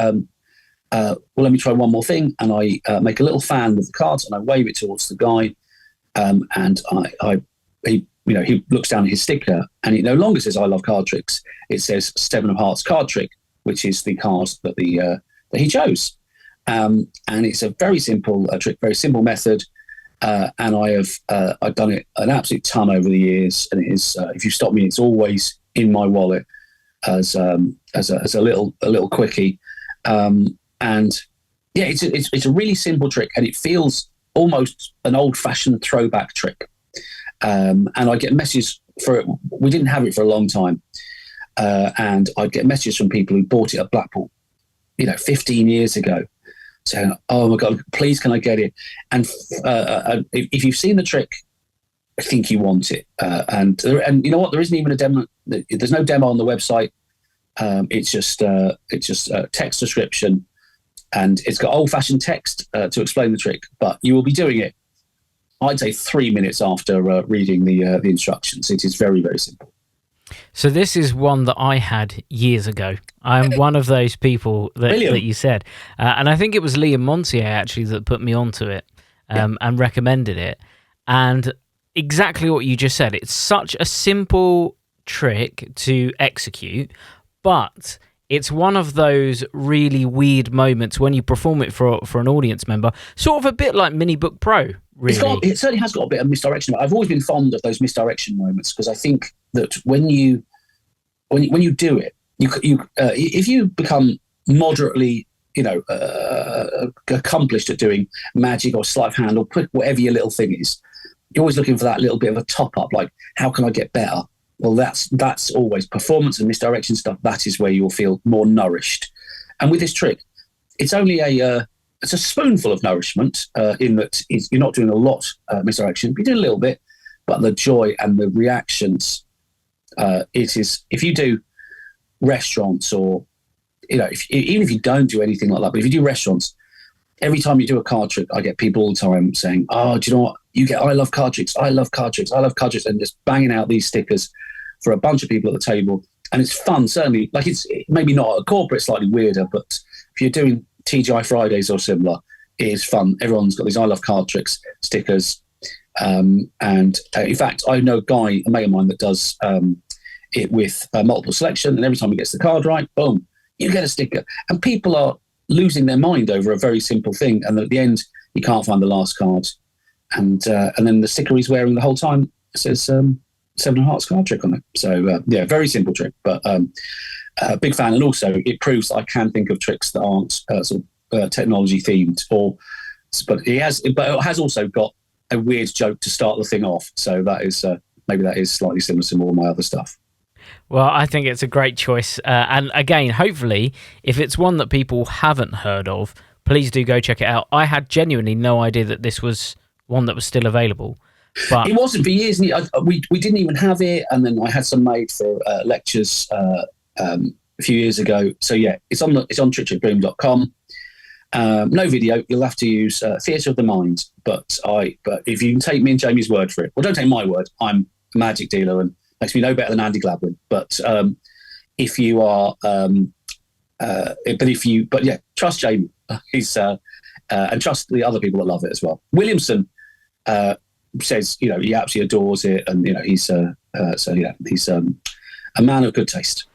"Well, let me try one more thing," and I make a little fan with the cards, and I wave it towards the guy, and he looks down at his sticker, and it no longer says "I love card tricks." It says "Seven of Hearts card trick," which is the card that that he chose. And it's a very simple trick, very simple method. And I've done it an absolute ton over the years. And it is, if you stop me, it's always in my wallet as a little quickie. And yeah, it's a really simple trick, and it feels almost an old-fashioned throwback trick. And I get messages for it. We didn't have it for a long time. And I'd get messages from people who bought it at Blackpool, 15 years ago. saying, "Oh my God, please can I get it?" And if you've seen the trick, I think you want it. And you know what? There isn't even a demo. There's no demo on the website. It's just text description, and it's got old-fashioned text to explain the trick. But you will be doing it, I'd say, 3 minutes after reading the instructions. It is very, very simple. So this is one that I had years ago. I'm one of those people that you said. And I think it was Liam Montier, actually, that put me onto it and recommended it. And exactly what you just said. It's such a simple trick to execute, but it's one of those really weird moments when you perform it for an audience member, sort of a bit like Mini Book Pro, really. It certainly has got a bit of misdirection. I've always been fond of those misdirection moments because I think that when you do it, if you become moderately, accomplished at doing magic or sleight of hand or whatever your little thing is, you're always looking for that little bit of a top up. Like, how can I get better? Well, that's always performance and misdirection stuff. That is where you'll feel more nourished. And with this trick, it's only it's a spoonful of nourishment in that you're not doing a lot misdirection. You're doing a little bit, but the joy and the reactions. It is, if you do restaurants or, even if you don't do anything like that, but if you do restaurants, every time you do a card trick, I get people all the time saying, "Oh, do you know what? I love card tricks. I love card tricks. I love card tricks," and just banging out these stickers for a bunch of people at the table. And it's fun, certainly. Like, it's maybe not a corporate, slightly weirder, but if you're doing TGI Fridays or similar, it is fun. Everyone's got these "I love card tricks" stickers. And in fact, I know a mate of mine that does it with multiple selection, and every time he gets the card right, boom, you get a sticker. And people are losing their mind over a very simple thing, and at the end, you can't find the last card. And then the sticker he's wearing the whole time says Seven of Hearts card trick on it. So, very simple trick, but big fan. And also, it proves I can think of tricks that aren't technology themed, but it has also got a weird joke to start the thing off. So that is maybe that is slightly similar to more of my other stuff. Well, I think it's a great choice. And again, hopefully, if it's one that people haven't heard of, please do go check it out. I had genuinely no idea that this was one that was still available. But it wasn't for years. We didn't even have it. And then I had some made for lectures a few years ago. So yeah, it's on tricktrickboom.com. No video. You'll have to use theatre of the mind. But if you can take me and Jamie's word for it, well, don't take my word. I'm a magic dealer and makes me no better than Andy Gladwin. But if you are, trust Jamie. He's and trust the other people that love it as well. Williamson says he absolutely adores it, and he's a man of good taste.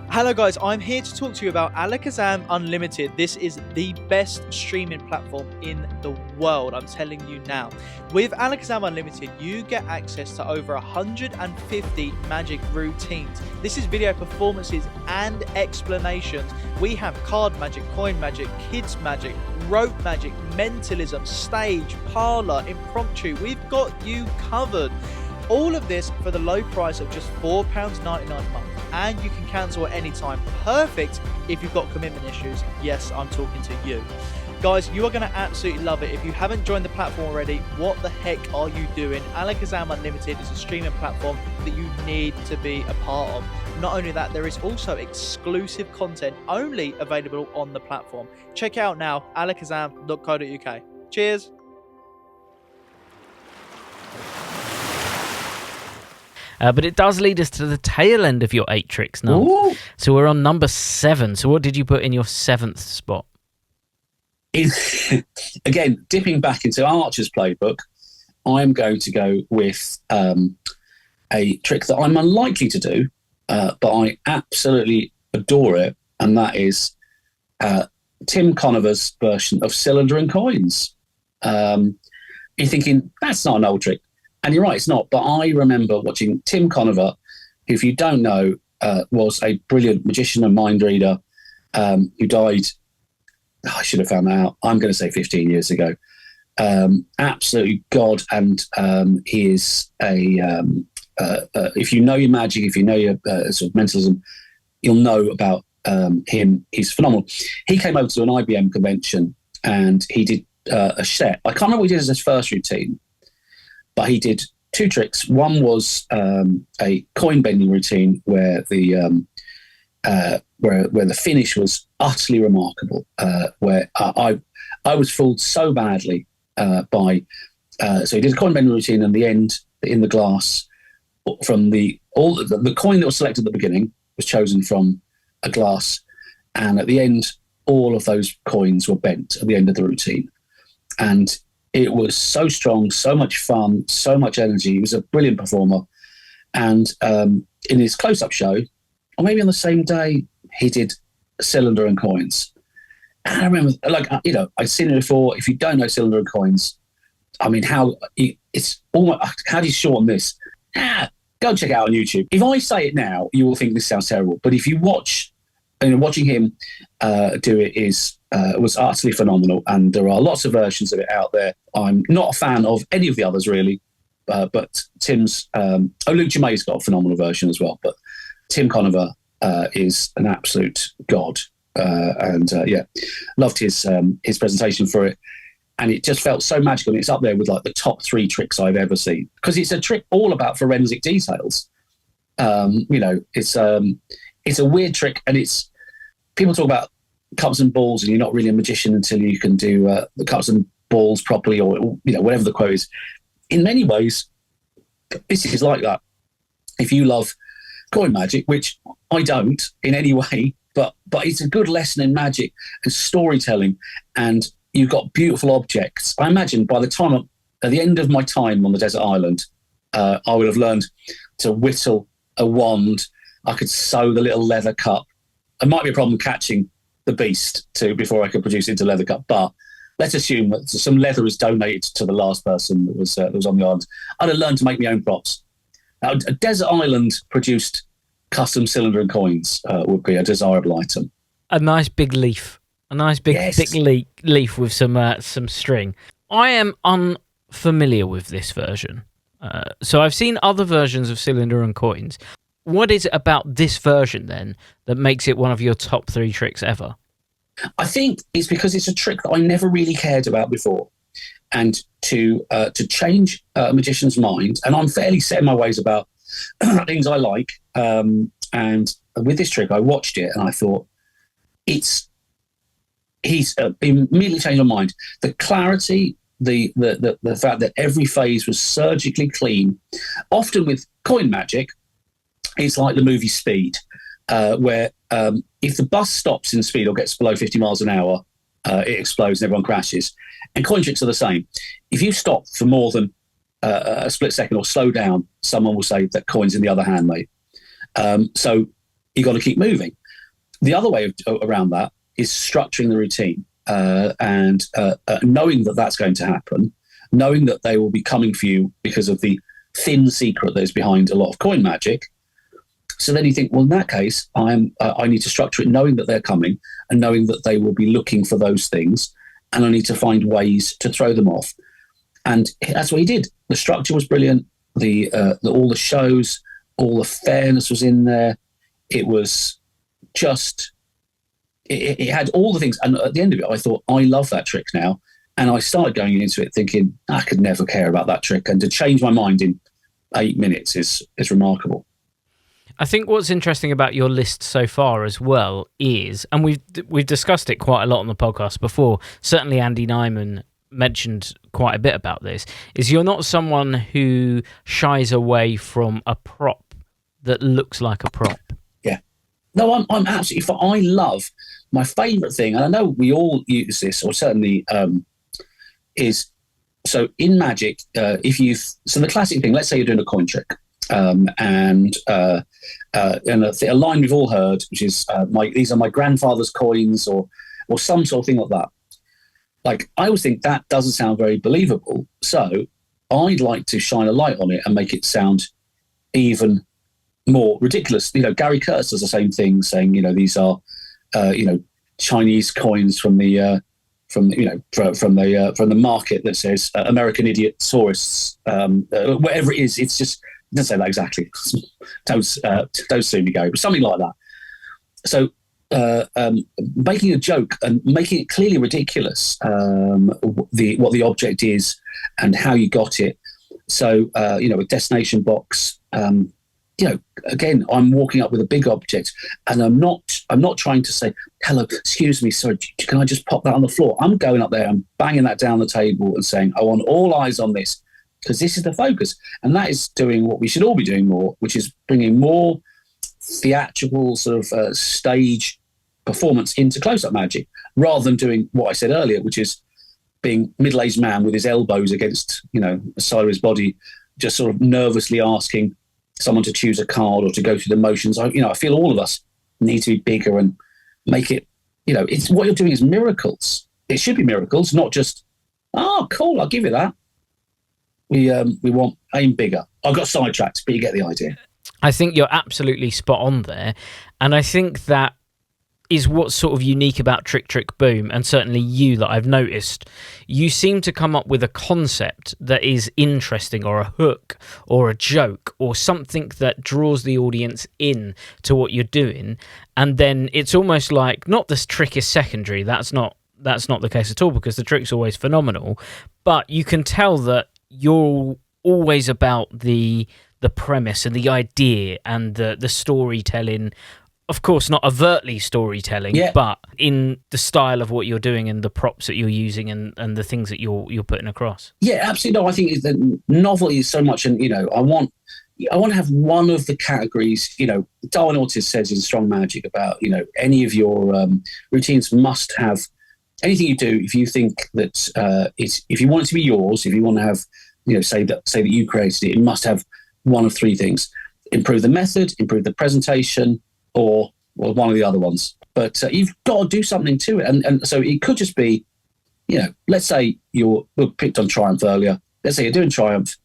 Hello guys, I'm here to talk to you about Alakazam Unlimited. This is the best streaming platform in the world, I'm telling you now. With Alakazam Unlimited, you get access to over 150 magic routines. This is video performances and explanations. We have card magic, coin magic, kids magic, rope magic, mentalism, stage, parlor, impromptu. We've got you covered. All of this for the low price of just £4.99 a month, and you can cancel at any time. Perfect if you've got commitment issues. Yes, I'm talking to you. Guys, you are going to absolutely love it. If you haven't joined the platform already, what the heck are you doing? Alakazam Unlimited is a streaming platform that you need to be a part of. Not only that, there is also exclusive content only available on the platform. Check it out now, alakazam.co.uk. Cheers. But it does lead us to the tail end of your 8 tricks now. Ooh. So we're on number 7. So what did you put in your 7th spot? Again, dipping back into Archer's playbook, I'm going to go with a trick that I'm unlikely to do, but I absolutely adore it, and that is Tim Conover's version of Cylinder and Coins. You're thinking, that's not an old trick. And you're right, it's not. But I remember watching Tim Conover, who, if you don't know, was a brilliant magician and mind reader who died, I should have found that out, I'm going to say 15 years ago. Absolutely God. And he is if you know your magic, if you know your sort of mentalism, you'll know about him. He's phenomenal. He came over to an IBM convention and he did a set. I can't remember what he did as his first routine, but he did 2 tricks. One was a coin bending routine where the finish was utterly remarkable. Where I was fooled so badly by. So he did a coin bending routine, and the end in the glass from the coin that was selected at the beginning was chosen from a glass, and at the end, all of those coins were bent at the end of the routine, and it was so strong, so much fun, so much energy. He was a brilliant performer, and in his close-up show, or maybe on the same day, he did cylinder and coins. And I remember, I'd seen it before. If you don't know cylinder and coins, I mean, it's almost, how do you shorten this? Go check it out on YouTube. If I say it now, you will think this sounds terrible. But if you watch, watching him do it was utterly phenomenal. And there are lots of versions of it out there. I'm not a fan of any of the others, really. But Tim's, Luke Jamay's got a phenomenal version as well. But Tim Conover is an absolute god. Loved his presentation for it. And it just felt so magical. And it's up there with like the top 3 tricks I've ever seen, because it's a trick all about forensic details. It's a weird trick, and it's, people talk about cups and balls, and you're not really a magician until you can do the cups and balls properly, or whatever the quote is. In many ways, this is like that. If you love coin magic, which I don't in any way, but it's a good lesson in magic and storytelling, and you've got beautiful objects. I imagine by the time at the end of my time on the desert island, I would have learned to whittle a wand. I could sew the little leather cup. It might be a problem catching the beast too before I could produce it into leather cup. But let's assume that some leather was donated to the last person that was on the island. I'd have learned to make my own props. Now, a desert island produced custom cylinder and coins would be a desirable item. A nice big leaf. A nice big thick leaf with some string. I am unfamiliar with this version. So I've seen other versions of cylinder and coins. What is it about this version then that makes it one of your top 3 tricks ever? I think it's because it's a trick that I never really cared about before. And to change a magician's mind, and I'm fairly set in my ways about things I like. And with this trick, I watched it and I thought, he's immediately changed my mind. The clarity, the fact that every phase was surgically clean. Often with coin magic, it's like the movie Speed, where if the bus stops in speed or gets below 50 miles an hour, it explodes and everyone crashes. And coin tricks are the same. If you stop for more than a split second or slow down, someone will say that coin's in the other hand, mate. So you got to keep moving. The other way around that is structuring the routine and knowing that that's going to happen, knowing that they will be coming for you because of the thin secret that is behind a lot of coin magic. So then you think, well, in that case, I need to structure it knowing that they're coming and knowing that they will be looking for those things, and I need to find ways to throw them off. And that's what he did. The structure was brilliant. All the shows, all the fairness was in there. It was just... It had all the things, and at the end of it, I thought, I love that trick now. And I started going into it thinking, I could never care about that trick. And to change my mind in 8 minutes is remarkable. I think what's interesting about your list so far as well is, and we've discussed it quite a lot on the podcast before, certainly Andy Nyman mentioned quite a bit about this, is you're not someone who shies away from a prop that looks like a prop. No, I'm absolutely fine. I love, my favourite thing, and I know we all use this, or certainly is, so in magic, so the classic thing, let's say you're doing a coin trick, and a line we've all heard, which is, these are my grandfather's coins, or some sort of thing like that. Like, I always think that doesn't sound very believable, so I'd like to shine a light on it and make it sound even more ridiculous. Gary Kurtz does the same thing, saying, these are, Chinese coins from the market that says American idiot tourists, whatever it is. It's just, it doesn't say that exactly. Don't sue me, Gary, but something like that. so making a joke and making it clearly ridiculous, what the object is and how you got it. So, with Destination Box, again, I'm walking up with a big object, and I'm not trying to say, hello, excuse me, sorry, can I just pop that on the floor? I'm going up there and banging that down the table and saying, I want all eyes on this, because this is the focus. And that is doing what we should all be doing more, which is bringing more theatrical sort of stage performance into close-up magic, rather than doing what I said earlier, which is being middle-aged man with his elbows against, the side of his body, just sort of nervously asking someone to choose a card or to go through the motions. I feel all of us need to be bigger and make it, it's what you're doing is miracles. It should be miracles, not just, oh, cool, I'll give you that. We want aim bigger. I got sidetracked, but you get the idea. I think you're absolutely spot on there. And I think that is what's sort of unique about Trick Trick Boom, and certainly you that I've noticed. You seem to come up with a concept that is interesting, or a hook or a joke or something that draws the audience in to what you're doing, and then it's almost like, not this trick is secondary, that's not the case at all, because the trick's always phenomenal, but you can tell that you're always about the premise and the idea and the storytelling. Of course, not overtly storytelling, but in the style of what you're doing and the props that you're using and the things that you're putting across. Yeah, absolutely. No, I think the novelty is so much, and I want to have one of the categories. Darwin Ortiz says in Strong Magic about any of your routines must have anything you do. If you think that if you want it to be yours, if you want to have say that you created it, it must have one of three things: improve the method, improve the presentation, or one of the other ones. But you've got to do something to it. And so it could just be, let's say we picked on Triumph earlier. Let's say you're doing Triumph.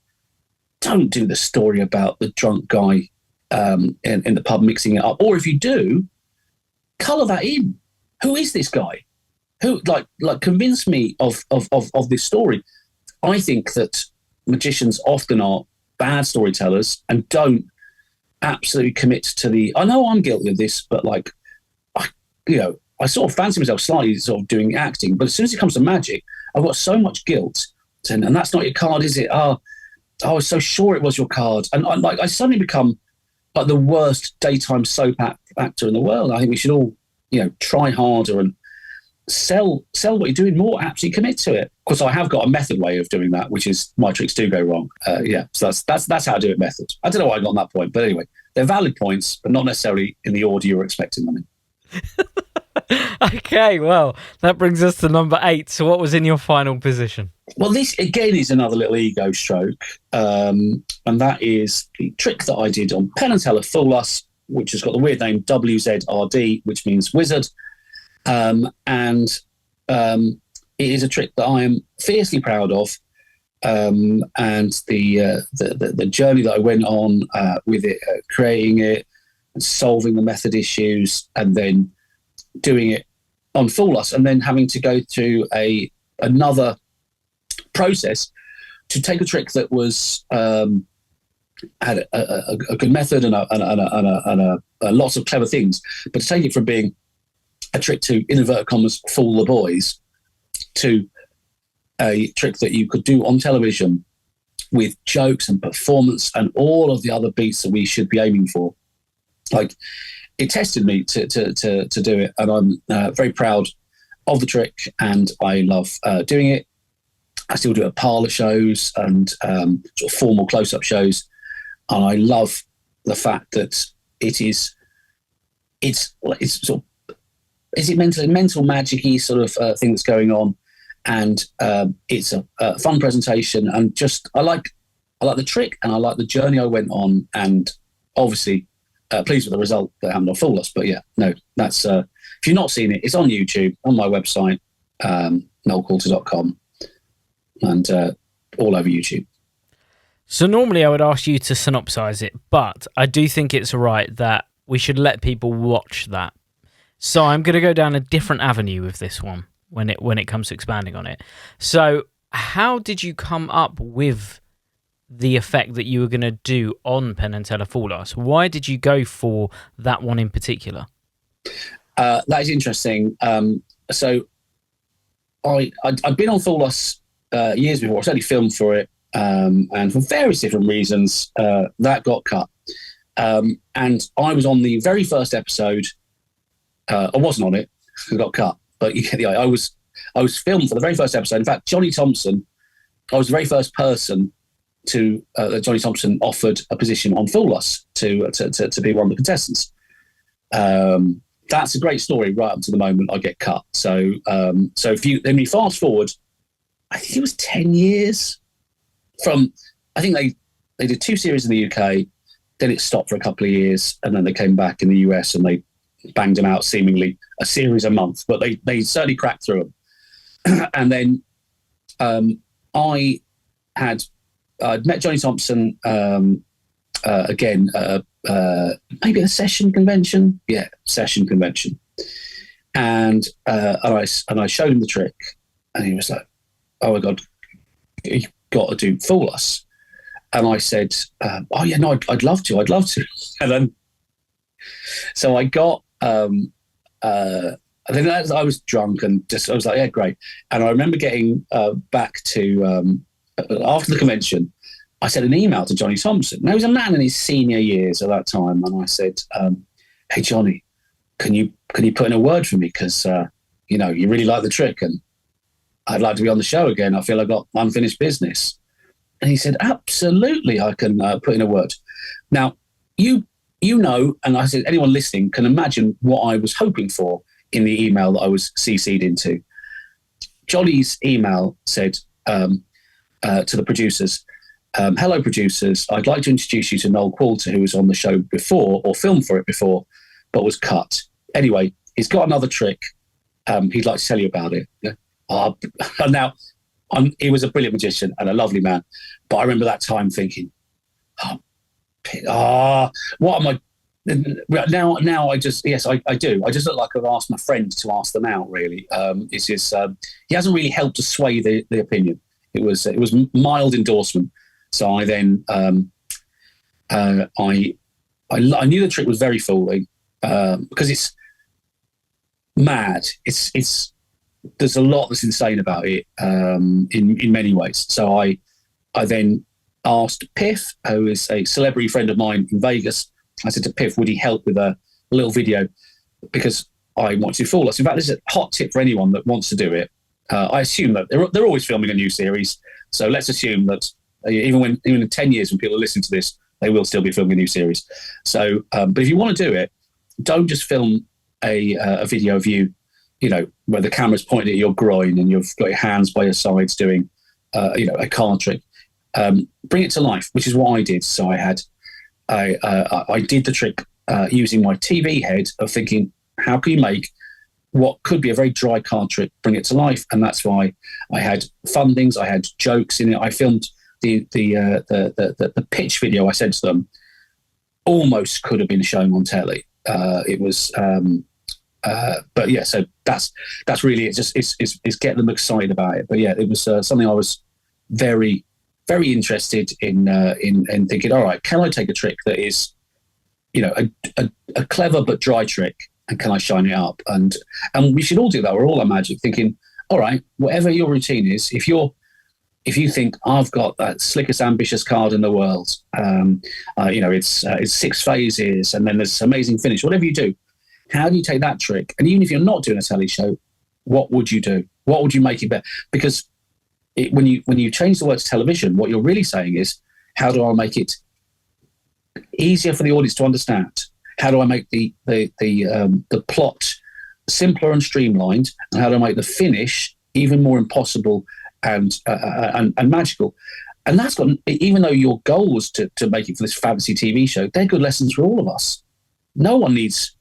Don't do the story about the drunk guy in the pub mixing it up. Or if you do, colour that in. Who is this guy? Who, like convince me of this story. I think that magicians often are bad storytellers and don't absolutely commit to I know I'm guilty of this, but I sort of fancy myself slightly sort of doing acting, but as soon as it comes to magic, I've got so much guilt, and that's not your card, is it? I was so sure it was your card, and I suddenly become like the worst daytime soap actor in the world. I think we should all try harder and sell what you're doing more. Absolutely commit to it. Of course, I have got a method way of doing that, which is my tricks do go wrong. So that's how I do it. Method. I don't know why I got on that point, but anyway, they're valid points, but not necessarily in the order you were expecting them in. Okay, well, that brings us to number 8. So what was in your final position? Well, this again is another little ego stroke, and that is the trick that I did on Penn Teller Fool Us, which has got the weird name WZRD, which means wizard. And it is a trick that I am fiercely proud of, and the journey that I went on with it, creating it, and solving the method issues, and then doing it on Fool Us, and then having to go through another process to take a trick that was had a good method and lots of clever things, but to take it from being a trick to, in inverted commas, fool the boys, to a trick that you could do on television with jokes and performance and all of the other beats that we should be aiming for. Like, it tested me to do it, and I'm very proud of the trick, and I love doing it. I still do it at parlour shows and sort of formal close-up shows, and I love the fact that it's sort of, is it mental magic-y sort of thing that's going on, and it's a fun presentation, and just I like the trick, and I like the journey I went on, and obviously pleased with the result that happened on Fool Us. But yeah, no, that's if you've not seen it, it's on YouTube, on my website, noelqualter.com, and all over YouTube. So normally I would ask you to synopsize it, but I do think it's right that we should let people watch that. So I'm going to go down a different avenue with this one when it comes to expanding on it. So how did you come up with the effect that you were going to do on Penn Teller Fool Us? Why did you go for that one in particular? That is interesting. So I'd been on Full Loss years before. I certainly filmed for it, and for various different reasons, that got cut. And I was on the very first episode. I wasn't on it; it got cut. But you get the idea. I was filmed for the very first episode. In fact, Johnny Thompson. I was the very first person to Johnny Thompson offered a position on Full Loss to be one of the contestants. That's a great story right up to the moment I get cut. So if you fast forward, I think it was 10 years from, I think they did 2 series in the UK, then it stopped for a couple of years, and then they came back in the US and they banged them out seemingly a series a month, but they certainly cracked through them. And then I'd met Johnny Thompson again, maybe at a session convention. Yeah, session convention. And I showed him the trick, and he was like, "Oh my God, you've got to do Full Loss." And I said, "Oh yeah, no, I'd love to. And then, so I got, I think I was drunk and I was like, "Yeah, great." And I remember getting back to, after the convention, I sent an email to Johnny Thompson. Now, he was a man in his senior years at that time. And I said, "Hey, Johnny, can you put in a word for me? Because, you really like the trick and I'd like to be on the show again. I feel I got unfinished business." And he said, "Absolutely, I can put in a word." Now, you know, and I said, anyone listening can imagine what I was hoping for in the email that I was CC'd into. Johnny's email said to the producers, "Hello, producers. I'd like to introduce you to Noel Qualter, who was on the show before or filmed for it before, but was cut. Anyway, he's got another trick. He'd like to tell you about it." Yeah. Now, he was a brilliant magician and a lovely man, but I remember that time thinking, what am I? Now I just, yes, I do. I just look like I've asked my friend to ask them out, really. He hasn't really helped to sway the opinion. It was mild endorsement. So I then, I knew the trick was very fooling, because it's mad. There's a lot that's insane about it, in many ways. So I then asked Piff, who is a celebrity friend of mine in Vegas. I said to Piff, would he help with a little video? Because I want to do Full Loss. In fact, this is a hot tip for anyone that wants to do it. I assume that they're always filming a new series. So let's assume that even in 10 years when people are listening to this, they will still be filming a new series. So, but if you want to do it, don't just film a video of you, where the camera's pointed at your groin and you've got your hands by your sides doing, a card trick. Bring it to life, which is what I did. So I did the trick using my TV head of thinking, how can you make what could be a very dry card trick, bring it to life? And that's why I had fun things, I had jokes in it. I filmed the pitch video I sent to them. Almost could have been shown on telly. It was, but yeah. So that's really it. Just it's get them excited about it. But yeah, it was something I was very, very interested in thinking, all right, can I take a trick that is, a clever but dry trick, and can I shine it up? And we should all do that. We're all at magic, thinking, all right, whatever your routine is, if you think I've got that slickest, ambitious card in the world, it's 6 phases, and then there's this amazing finish. Whatever you do, how do you take that trick? And even if you're not doing a telly show, what would you do? What would you make it better? Because when you change the word to television, what you're really saying is, how do I make it easier for the audience to understand? How do I make the plot simpler and streamlined? And how do I make the finish even more impossible and magical? And that's got, even though your goal was to make it for this fantasy TV show, they're good lessons for all of us. No one needs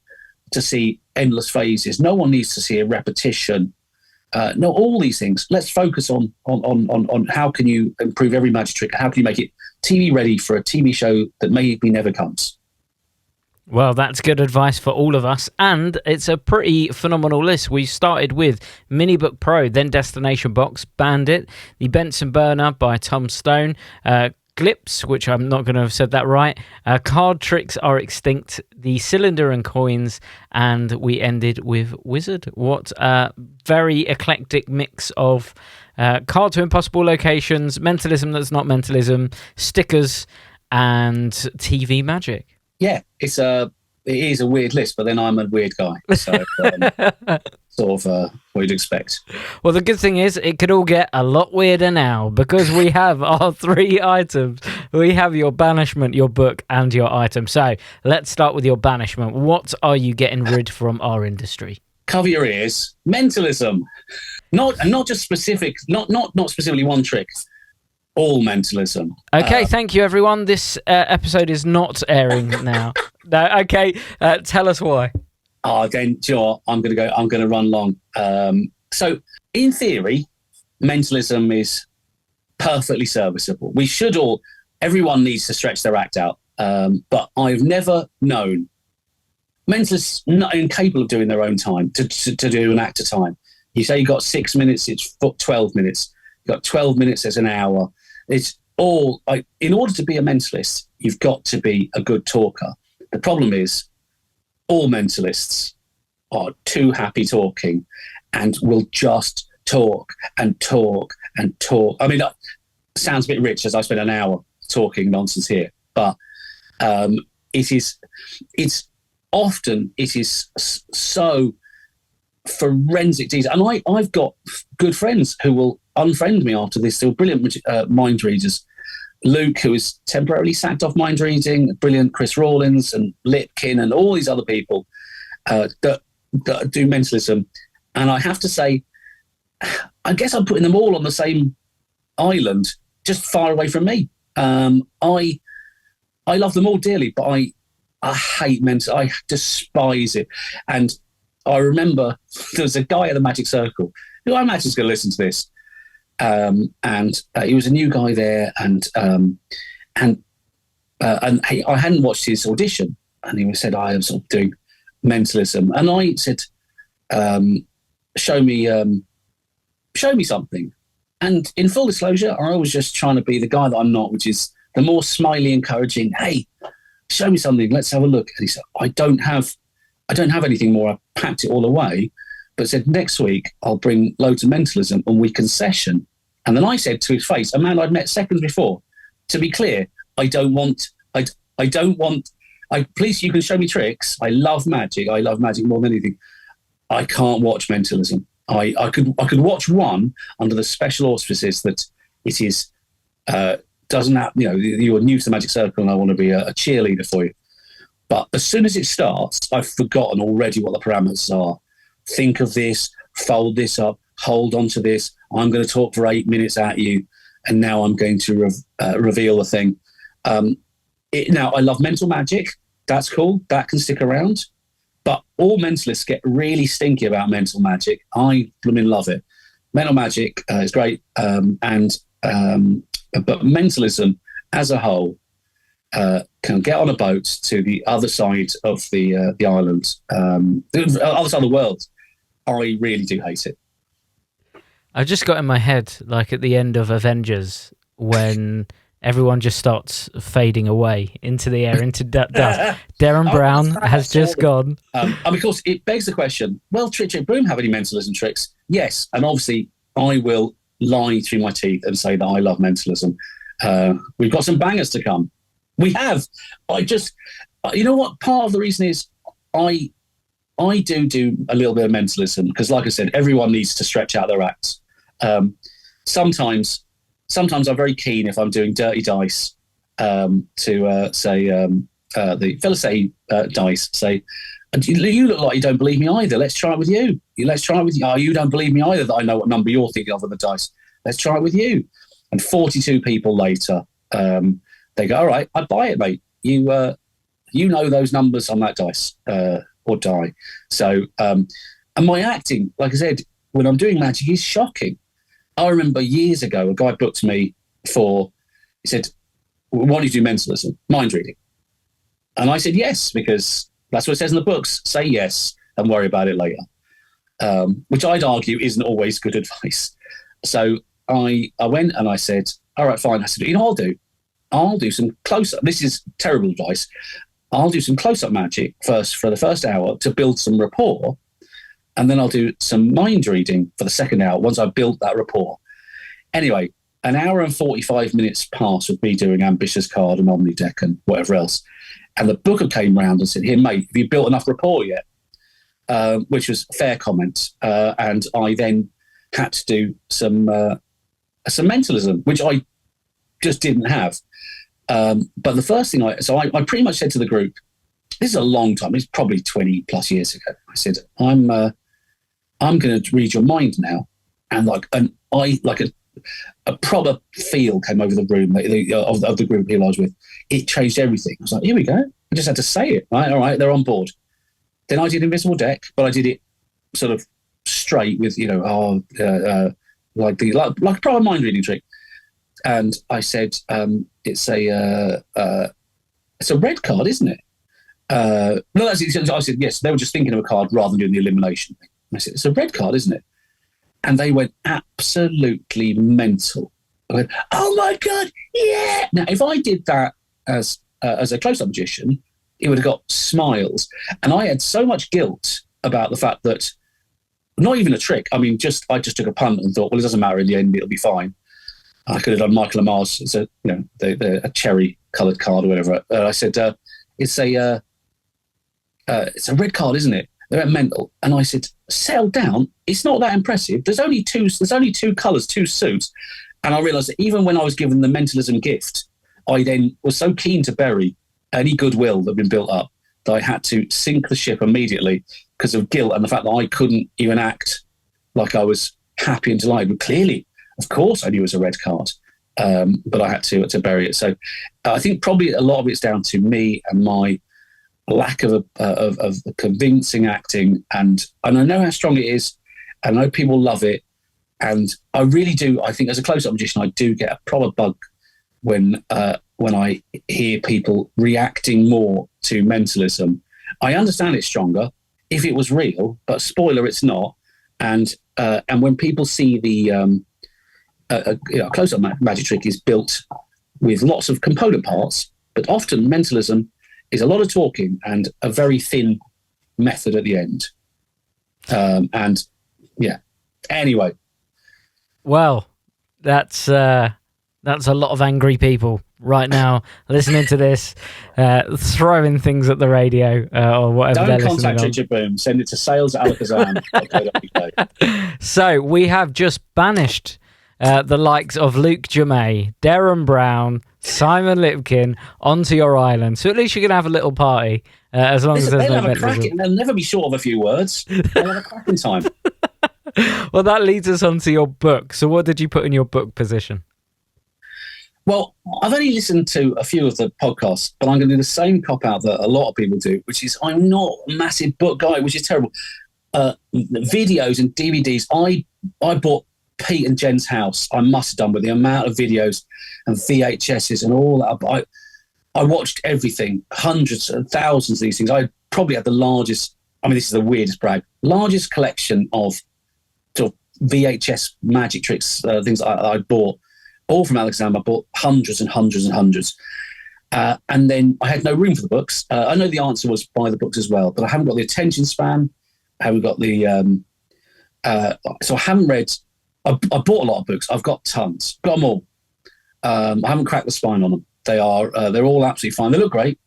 to see endless phases. No one needs to see a repetition. No, all these things. Let's focus on how can you improve every magic trick? How can you make it TV ready for a TV show that maybe never comes? Well, that's good advice for all of us, and it's a pretty phenomenal list. We started with Minibook Pro, then Destination Box, Bandit, the Benson Burner by Tom Stone, Glyphs, which I'm not going to have said that right. Card tricks are extinct. The cylinder and coins, and we ended with wizard. What a very eclectic mix of card to impossible locations, mentalism that's not mentalism, stickers, and TV magic. Yeah, it is a weird list, but then I'm a weird guy, so sort of what you'd expect. Well, the good thing is it could all get a lot weirder now because we have our 3 items. We have your banishment, your book, and your item. So let's start with your banishment. What are you getting rid from our industry? Cover your ears. Mentalism. Not just specific, not specifically one trick. All mentalism. Okay, thank you, everyone. This episode is not airing now. No, okay, tell us why. Then, do you know what? I'm going to run long. So, in theory, mentalism is perfectly serviceable. Everyone needs to stretch their act out. But I've never known mentalists not incapable of doing their own time to do an act of time. You say you've got 6 minutes, it's 12 minutes. You've got 12 minutes, there's an hour. It's all, in order to be a mentalist, you've got to be a good talker. The problem is all mentalists are too happy talking and will just talk and talk and talk. I mean, it sounds a bit rich as I spent an hour talking nonsense here, but it is so forensic detail. And I've got good friends who will unfriend me after this. They're brilliant mind readers. Luke, who is temporarily sacked off mind reading, brilliant Chris Rawlins and Lipkin and all these other people that do mentalism. And I have to say, I guess I'm putting them all on the same island, just far away from me. I love them all dearly, but I hate mental. I despise it. And I remember there was a guy at the Magic Circle who I imagine is going to listen to this. And he was a new guy there, and I hadn't watched his audition, and he said, I am sort of doing mentalism, and I said, show me something. And in full disclosure, I was just trying to be the guy that I'm not, which is the more smiley, encouraging, hey, show me something, let's have a look. And he said, I don't have anything more. I packed it all away, but said, next week I'll bring loads of mentalism and we can session. And then I said to his face, a man I'd met seconds before, to be clear, please, you can show me tricks. I love magic more than anything. I can't watch mentalism. I could watch one under the special auspices that it is, doesn't have, you're new to the Magic Circle and I want to be a cheerleader for you. But as soon as it starts, I've forgotten already what the parameters are. Think of this, fold this up, hold on to this. I'm going to talk for 8 minutes at you, and now I'm going to reveal the thing. Now, I love mental magic. That's cool. That can stick around. But all mentalists get really stinky about mental magic. I love it. Mental magic is great, but mentalism as a whole can get on a boat to the other side of the island, the other side of the world. I really do hate it. I just got in my head, like at the end of Avengers, when everyone just starts fading away into the air, into dust. Darren Brown has just gone. And of course, it begs the question, well, Trick Trick Broom have any mentalism tricks? Yes, and obviously I will lie through my teeth and say that I love mentalism. We've got some bangers to come. We have. You know what? Part of the reason is I do a little bit of mentalism because, like I said, everyone needs to stretch out their acts. Sometimes I'm very keen if I'm doing dirty dice to say the Felicity dice. Say, you look like you don't believe me either. Let's try it with you. Let's try it with you. Oh, you don't believe me either that I know what number you're thinking of on the dice. Let's try it with you. And 42 people later, they go, all right, I buy it, mate. You know those numbers on that dice or die. So, and my acting, like I said, when I'm doing magic is shocking. I remember years ago, a guy booked me he said, why don't you do mentalism, mind reading? And I said yes, because that's what it says in the books. Say yes and worry about it later. Which I'd argue isn't always good advice. So I went and I said, all right, fine. I said, you know what I'll do? I'll do some close-up. This is terrible advice. I'll do some close-up magic first for the first hour to build some rapport, and then I'll do some mind reading for the second hour once I've built that rapport. Anyway, an hour and 45 minutes passed with me doing Ambitious Card and Omni Deck and whatever else. And the booker came round and said, "Here, mate, have you built enough rapport yet?" Which was a fair comment. And I then had to do some mentalism, which I just didn't have. But the first thing I pretty much said to the group, this is a long time, it's probably 20 plus years ago. I said, I'm going to read your mind now. And a proper feel came over the room of the group who I was with. It changed everything. I was like, here we go. I just had to say it. Right, all right, they're on board. Then I did Invisible Deck, but I did it sort of straight with, like a proper mind reading trick. And I said, it's a red card, isn't it? No, that's it. I said, yes. They were just thinking of a card rather than doing the elimination thing. I said, it's a red card, isn't it? And they went absolutely mental. I went, oh my God, yeah! Now, if I did that as a close-up magician, it would have got smiles. And I had so much guilt about the fact that, not even a trick, I mean, I just took a punt and thought, well, it doesn't matter in the end, it'll be fine. I could have done Michael Lamar's, it's a cherry-coloured card or whatever. I said, it's a red card, isn't it? They went mental. And I said, settle down. It's not that impressive. There's only two colours, two suits. And I realised that even when I was given the mentalism gift, I then was so keen to bury any goodwill that had been built up that I had to sink the ship immediately because of guilt and the fact that I couldn't even act like I was happy and delighted. But clearly, of course, I knew it was a red card, but I had to bury it. So I think probably a lot of it's down to me and my lack of convincing acting, and I know how strong it is, and I know people love it, and I really do. I think as a close-up magician, I do get a proper bug when I hear people reacting more to mentalism. I understand it's stronger if it was real, but spoiler, it's not. And when people see the close-up magic trick is built with lots of component parts, but often mentalism is a lot of talking and a very thin method at the end. And yeah, anyway. Well, that's a lot of angry people right now listening to this, throwing things at the radio or whatever. Don't contact Richard Boom. Send it to sales@alakazam.co.uk. So we have just banished the likes of Luke Jamay, Darren Brown, Simon Lipkin onto your island. So at least you can have a little party as long as there's no mentalism. They'll never be short of a few words. They'll have a cracking time. Well, that leads us on to your book. So what did you put in your book position? Well, I've only listened to a few of the podcasts, but I'm going to do the same cop-out that a lot of people do, which is I'm not a massive book guy, which is terrible. Videos and DVDs, I bought Pete and Jen's house. I must have done with the amount of videos and VHSs and all that. I watched everything, hundreds and thousands of these things. I probably had the largest, I mean, this is the weirdest brag, largest collection of sort of VHS magic tricks, things I bought, all from Alexander. I bought hundreds and hundreds and hundreds. And then I had no room for the books. I know the answer was buy the books as well, but I haven't got the attention span. I haven't got the, so I haven't read, I bought a lot of books. I've got tons, got them all. I haven't cracked the spine on them. They're all absolutely fine. They look great.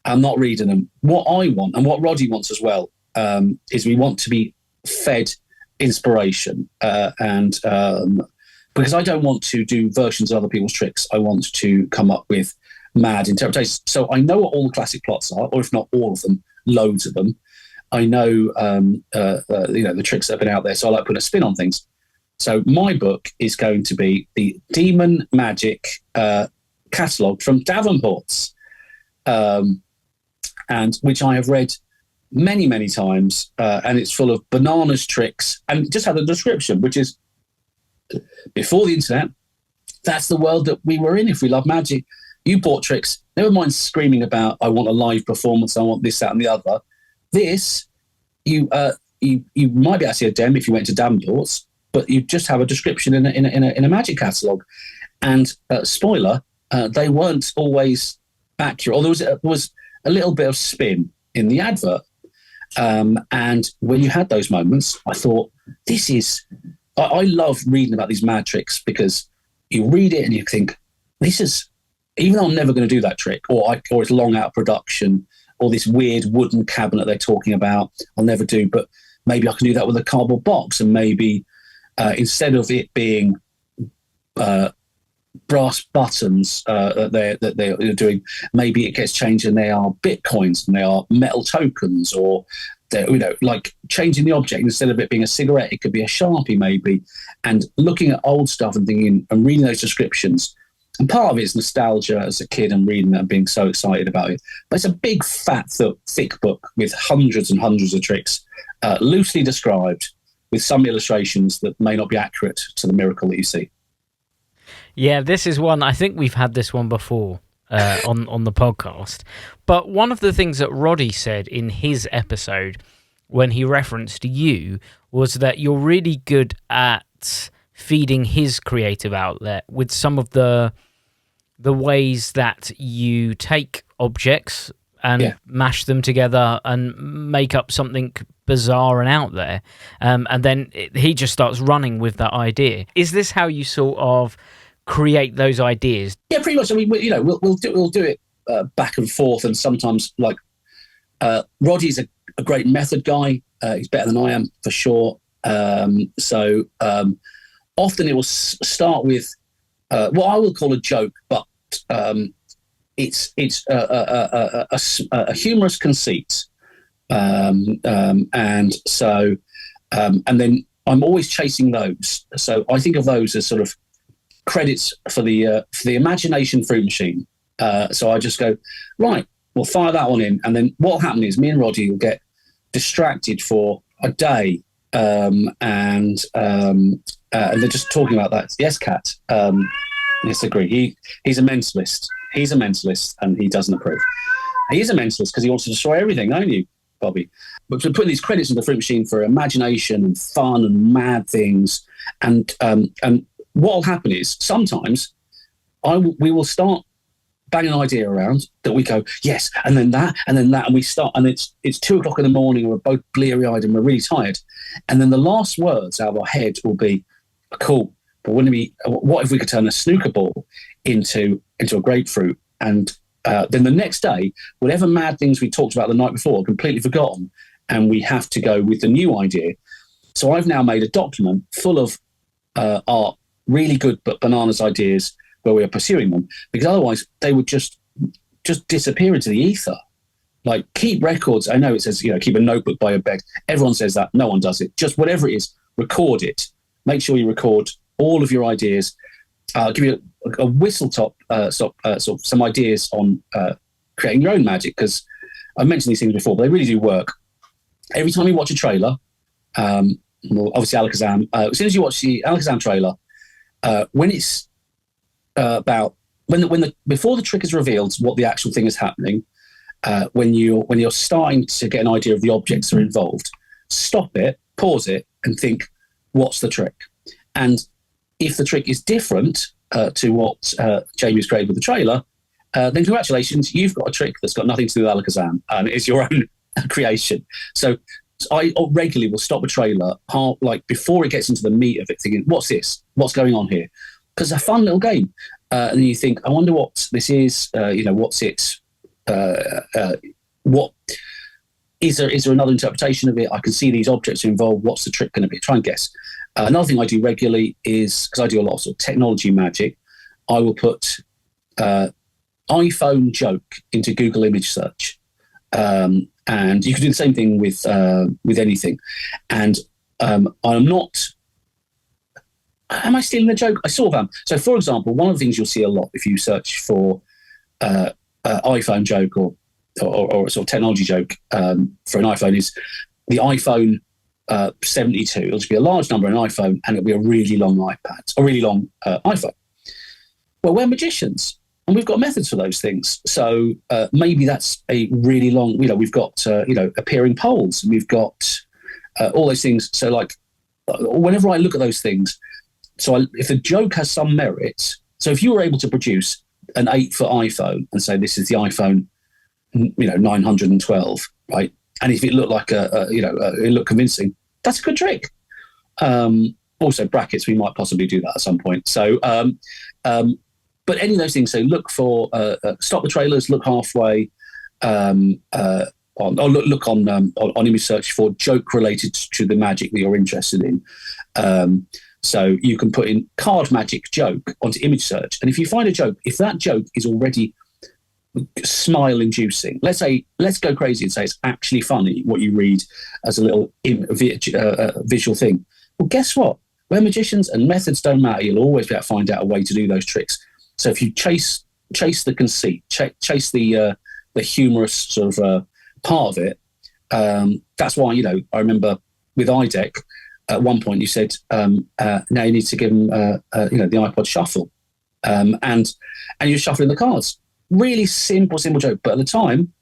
I'm not reading them. What I want, and what Roddy wants as well, is we want to be fed inspiration. And because I don't want to do versions of other people's tricks, I want to come up with mad interpretations. So I know what all the classic plots are, or if not all of them, loads of them. I know, the tricks that have been out there, so I like putting a spin on things. So my book is going to be the Demon Magic catalogue from Davenport's, and which I have read many, many times, and it's full of bananas tricks, and just had a description, which is before the internet, that's the world that we were in. If we love magic, you bought tricks, never mind screaming about, I want a live performance, I want this, that, and the other. This, you might be able to see a dem if you went to Davenport's, but you just have a description in a magic catalogue. And spoiler, they weren't always accurate, or there was a little bit of spin in the advert. And when you had those moments, I thought, I love reading about these mad tricks, because you read it and you think, even though I'm never going to do that trick, or it's long out of production, or this weird wooden cabinet they're talking about, I'll never do, but maybe I can do that with a cardboard box, and maybe instead of it being brass buttons that they're doing, maybe it gets changed and they are bitcoins and they are metal tokens, or they're, like changing the object. Instead of it being a cigarette, it could be a Sharpie maybe. And looking at old stuff and thinking and reading those descriptions, and part of it is nostalgia as a kid and reading that and being so excited about it. But it's a big, fat, thick book with hundreds and hundreds of tricks, loosely described, with some illustrations that may not be accurate to the miracle that you see. Yeah, this is one, I think we've had this one before on the podcast. But one of the things that Roddy said in his episode when he referenced you was that you're really good at feeding his creative outlet with some of the ways that you take objects and mash them together and make up something bizarre and out there. And then he just starts running with that idea. Is this how you sort of create those ideas? Yeah, pretty much. I mean, we'll do it back and forth, and sometimes Roddy's a great method guy. He's better than I am for sure. So often it will start with what I will call a joke, but it's a humorous conceit, and then I'm always chasing those. So I think of those as sort of credits for the imagination fruit machine. So I just go, right, we'll fire that one in, and then what'll happen is me and Roddy will get distracted for a day, and they're just talking about that. Yes, Kat. Yes, agree. He's a mentalist. He's a mentalist, and he doesn't approve. He is a mentalist because he wants to destroy everything, don't you, Bobby? But to put these credits in the fruit machine for imagination and fun and mad things, and what'll happen is sometimes we will start banging an idea around that we go, yes, and then that, and we start, and it's 2:00 in the morning, and we're both bleary-eyed and we're really tired, and then the last words out of our head will be, cool, but what if we could turn a snooker ball into a grapefruit? And then the next day, whatever mad things we talked about the night before are completely forgotten, and we have to go with the new idea. So I've now made a document full of our really good but bananas ideas where we are pursuing them, because otherwise they would just disappear into the ether. Like, keep records. I know it says, keep a notebook by your bed. Everyone says that. No one does it. Just whatever it is, record it. Make sure you record all of your ideas. I'll give you a whistle top, sort of some ideas on creating your own magic, because I've mentioned these things before, but they really do work. Every time you watch a trailer, obviously Alakazam, as soon as you watch the Alakazam trailer, when it's before the trick is revealed, what the actual thing is happening, when you're starting to get an idea of the objects that are involved, stop it, pause it, and think, what's the trick? And if the trick is different to what Jamie's created with the trailer, then congratulations, you've got a trick that's got nothing to do with Alakazam, and it's your own creation. So I regularly will stop a trailer, before it gets into the meat of it, thinking, what's this? What's going on here? Because it's a fun little game. And you think, I wonder what this is, what's it? What is there another interpretation of it? I can see these objects are involved. What's the trick going to be? Try and guess. Another thing I do regularly is, because I do a lot of sort of technology magic, I will put iPhone joke into Google image search. And you can do the same thing with anything. And I'm not... Am I stealing the joke? I sort of am. So, for example, one of the things you'll see a lot if you search for iPhone joke or a sort of technology joke for an iPhone is the iPhone 72. It'll just be a large number on an iPhone, and it'll be a really long iPad, or really long iPhone. Well, we're magicians, and we've got methods for those things. So maybe that's a really long, we've got, appearing poles, and we've got all those things. So, whenever I look at those things, if the joke has some merit, so if you were able to produce an 8-foot iPhone and say this is the iPhone, 912, right? And if it looked like it looked convincing, that's a good trick. Also, brackets, we might possibly do that at some point. So, but any of those things. So look for stop the trailers, look halfway, look on image search for joke related to the magic that you're interested in. So you can put in card magic joke onto image search, and if you find a joke, if that joke is already smile inducing, let's go crazy and say it's actually funny what you read as a little visual thing. Well, guess what? Where magicians and methods don't matter, you'll always be able to find out a way to do those tricks. So if you chase the conceit, chase the humorous sort of part of it, that's why I remember with iDeck at one point you said now you need to give them the iPod Shuffle, and you're shuffling the cards. Really simple joke, but at the time,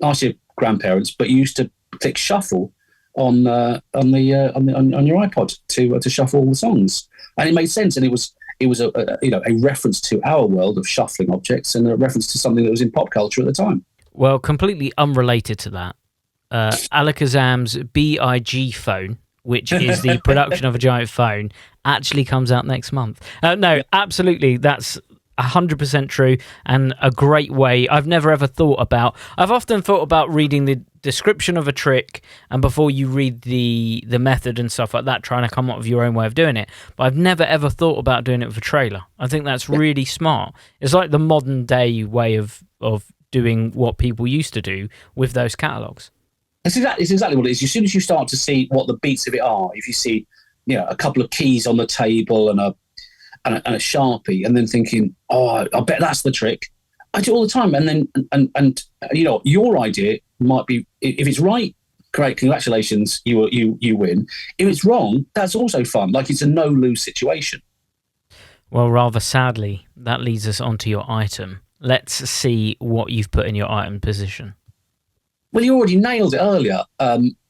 ask your grandparents, but you used to click shuffle on your iPod to shuffle all the songs, and it made sense, and it was a reference to our world of shuffling objects and a reference to something that was in pop culture at the time. Well, completely unrelated to that, Alakazam's BIG phone, which is the production of a giant phone, actually comes out next month. No, absolutely, that's 100% true, and a great way. I've often thought about reading the description of a trick, and before you read the method and stuff like that, trying to come up with your own way of doing it. But I've never ever thought about doing it with a trailer. I think that's really smart. It's like the modern day way of doing what people used to do with those catalogues. It's exactly what it is. As soon as you start to see what the beats of it are, if you see a couple of keys on the table and a Sharpie, and then thinking, oh, I bet that's the trick. I do it all the time. And then, your idea might be, if it's right, great, congratulations, you win. If it's wrong, that's also fun. Like, it's a no-lose situation. Well, rather sadly, that leads us onto your item. Let's see what you've put in your item position. Well, you already nailed it earlier.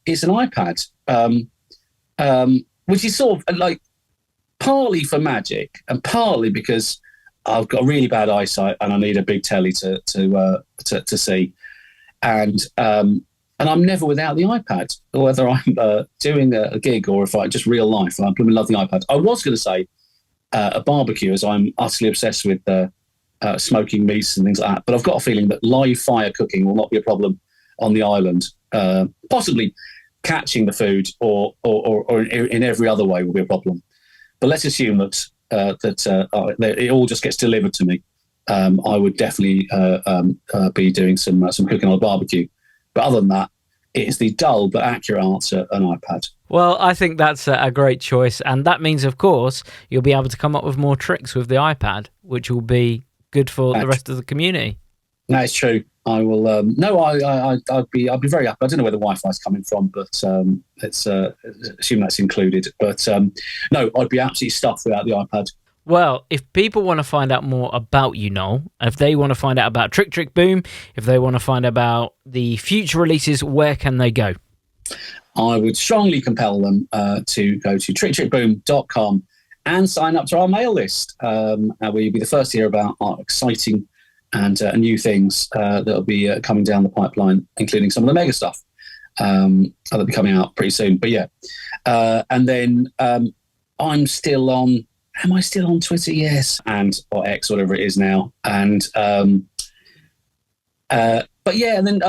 It's an iPad, which is sort of like, partly for magic and partly because I've got really bad eyesight and I need a big telly to see, and I'm never without the iPad, whether I'm doing a gig or if I just real life. I love the iPad. I was going to say a barbecue, as I'm utterly obsessed with smoking meats and things like that, but I've got a feeling that live fire cooking will not be a problem on the island. Possibly catching the food or in every other way will be a problem. But let's assume that it all just gets delivered to me. I would definitely be doing some cooking on a barbecue. But other than that, it is the dull but accurate answer, an iPad. Well, I think that's a great choice. And that means, of course, you'll be able to come up with more tricks with the iPad, which will be good for the rest of the community. That is true. I will. I'd be very happy. I don't know where the Wi-Fi is coming from, but let's assume that's included. But no, I'd be absolutely stuffed without the iPad. Well, if people want to find out more about you, Noel, if they want to find out about Trick Trick Boom, if they want to find out about the future releases, where can they go? I would strongly compel them to go to tricktrickboom.com and sign up to our mail list, where you'll be the first to hear about our exciting and new things that'll be coming down the pipeline, including some of the mega stuff that'll be coming out pretty soon. But yeah, and then I'm still on. Am I still on Twitter? Yes, or X, whatever it is now. And but yeah, and then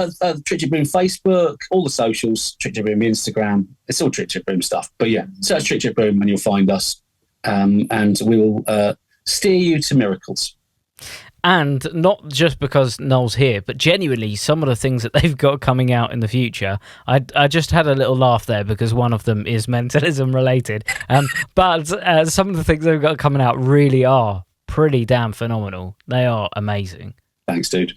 Trick Trick Boom Facebook, all the socials, Trick Trick Boom Instagram. It's all Trick Trick Boom stuff. But yeah, search Trick Trick Boom and you'll find us, and we will steer you to miracles. And not just because Noel's here, but genuinely some of the things that they've got coming out in the future. I just had a little laugh there because one of them is mentalism related. But some of the things they've got coming out really are pretty damn phenomenal. They are amazing. Thanks, dude.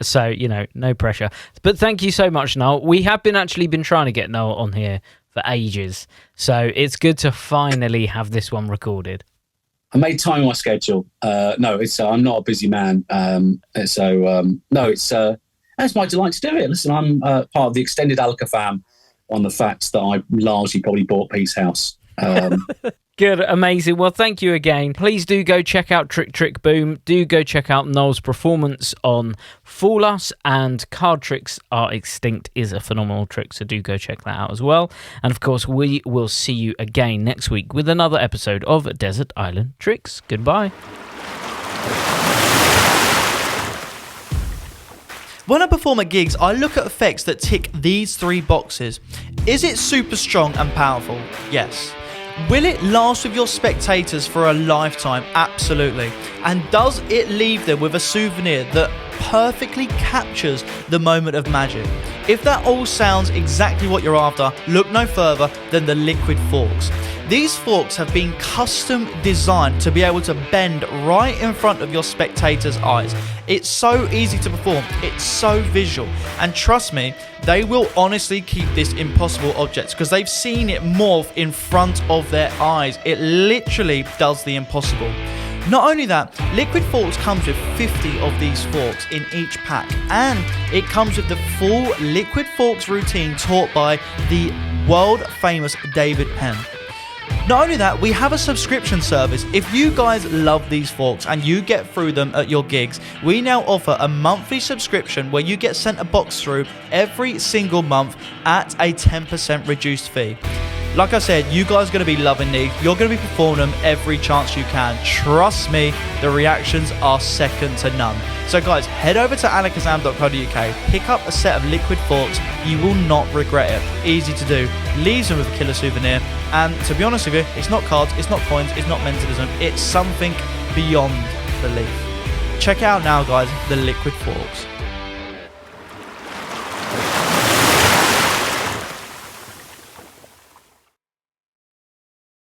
So, no pressure. But thank you so much, Noel. We have been trying to get Noel on here for ages. So it's good to finally have this one recorded. I made time in my schedule. No, it's I'm not a busy man. It's my delight to do it. Listen, I'm part of the extended Alaka fam on the fact that I largely probably bought Peace House Good, amazing. Well, thank you again. Please do go check out Trick Trick Boom. Do go check out Noel's performance on Fool Us, and Card Tricks Are Extinct is a phenomenal trick, so do go check that out as well. And of course, we will see you again next week with another episode of Desert Island Tricks. Goodbye. When I perform at gigs, I look at effects that tick these 3 boxes. Is it super strong and powerful? Yes. Will it last with your spectators for a lifetime? Absolutely. And does it leave them with a souvenir that perfectly captures the moment of magic? If that all sounds exactly what you're after, look no further than the liquid forks. These forks have been custom designed to be able to bend right in front of your spectators' eyes. It's so easy to perform, it's so visual, and trust me, they will honestly keep this impossible object because they've seen it morph in front of their eyes. It literally does the impossible. Not only that, Liquid Forks comes with 50 of these forks in each pack, and it comes with the full Liquid Forks routine taught by the world famous David Penn. Not only that, we have a subscription service. If you guys love these forks and you get through them at your gigs, we now offer a monthly subscription where you get sent a box through every single month at a 10% reduced fee. Like I said, you guys are going to be loving these. You're going to be performing them every chance you can. Trust me, the reactions are second to none. So guys, head over to alakazam.co.uk, pick up a set of liquid forks. You will not regret it. Easy to do. Leaves them with a killer souvenir. And to be honest with you, it's not cards, it's not coins, it's not mentalism. It's something beyond belief. Check it out now, guys, the liquid forks.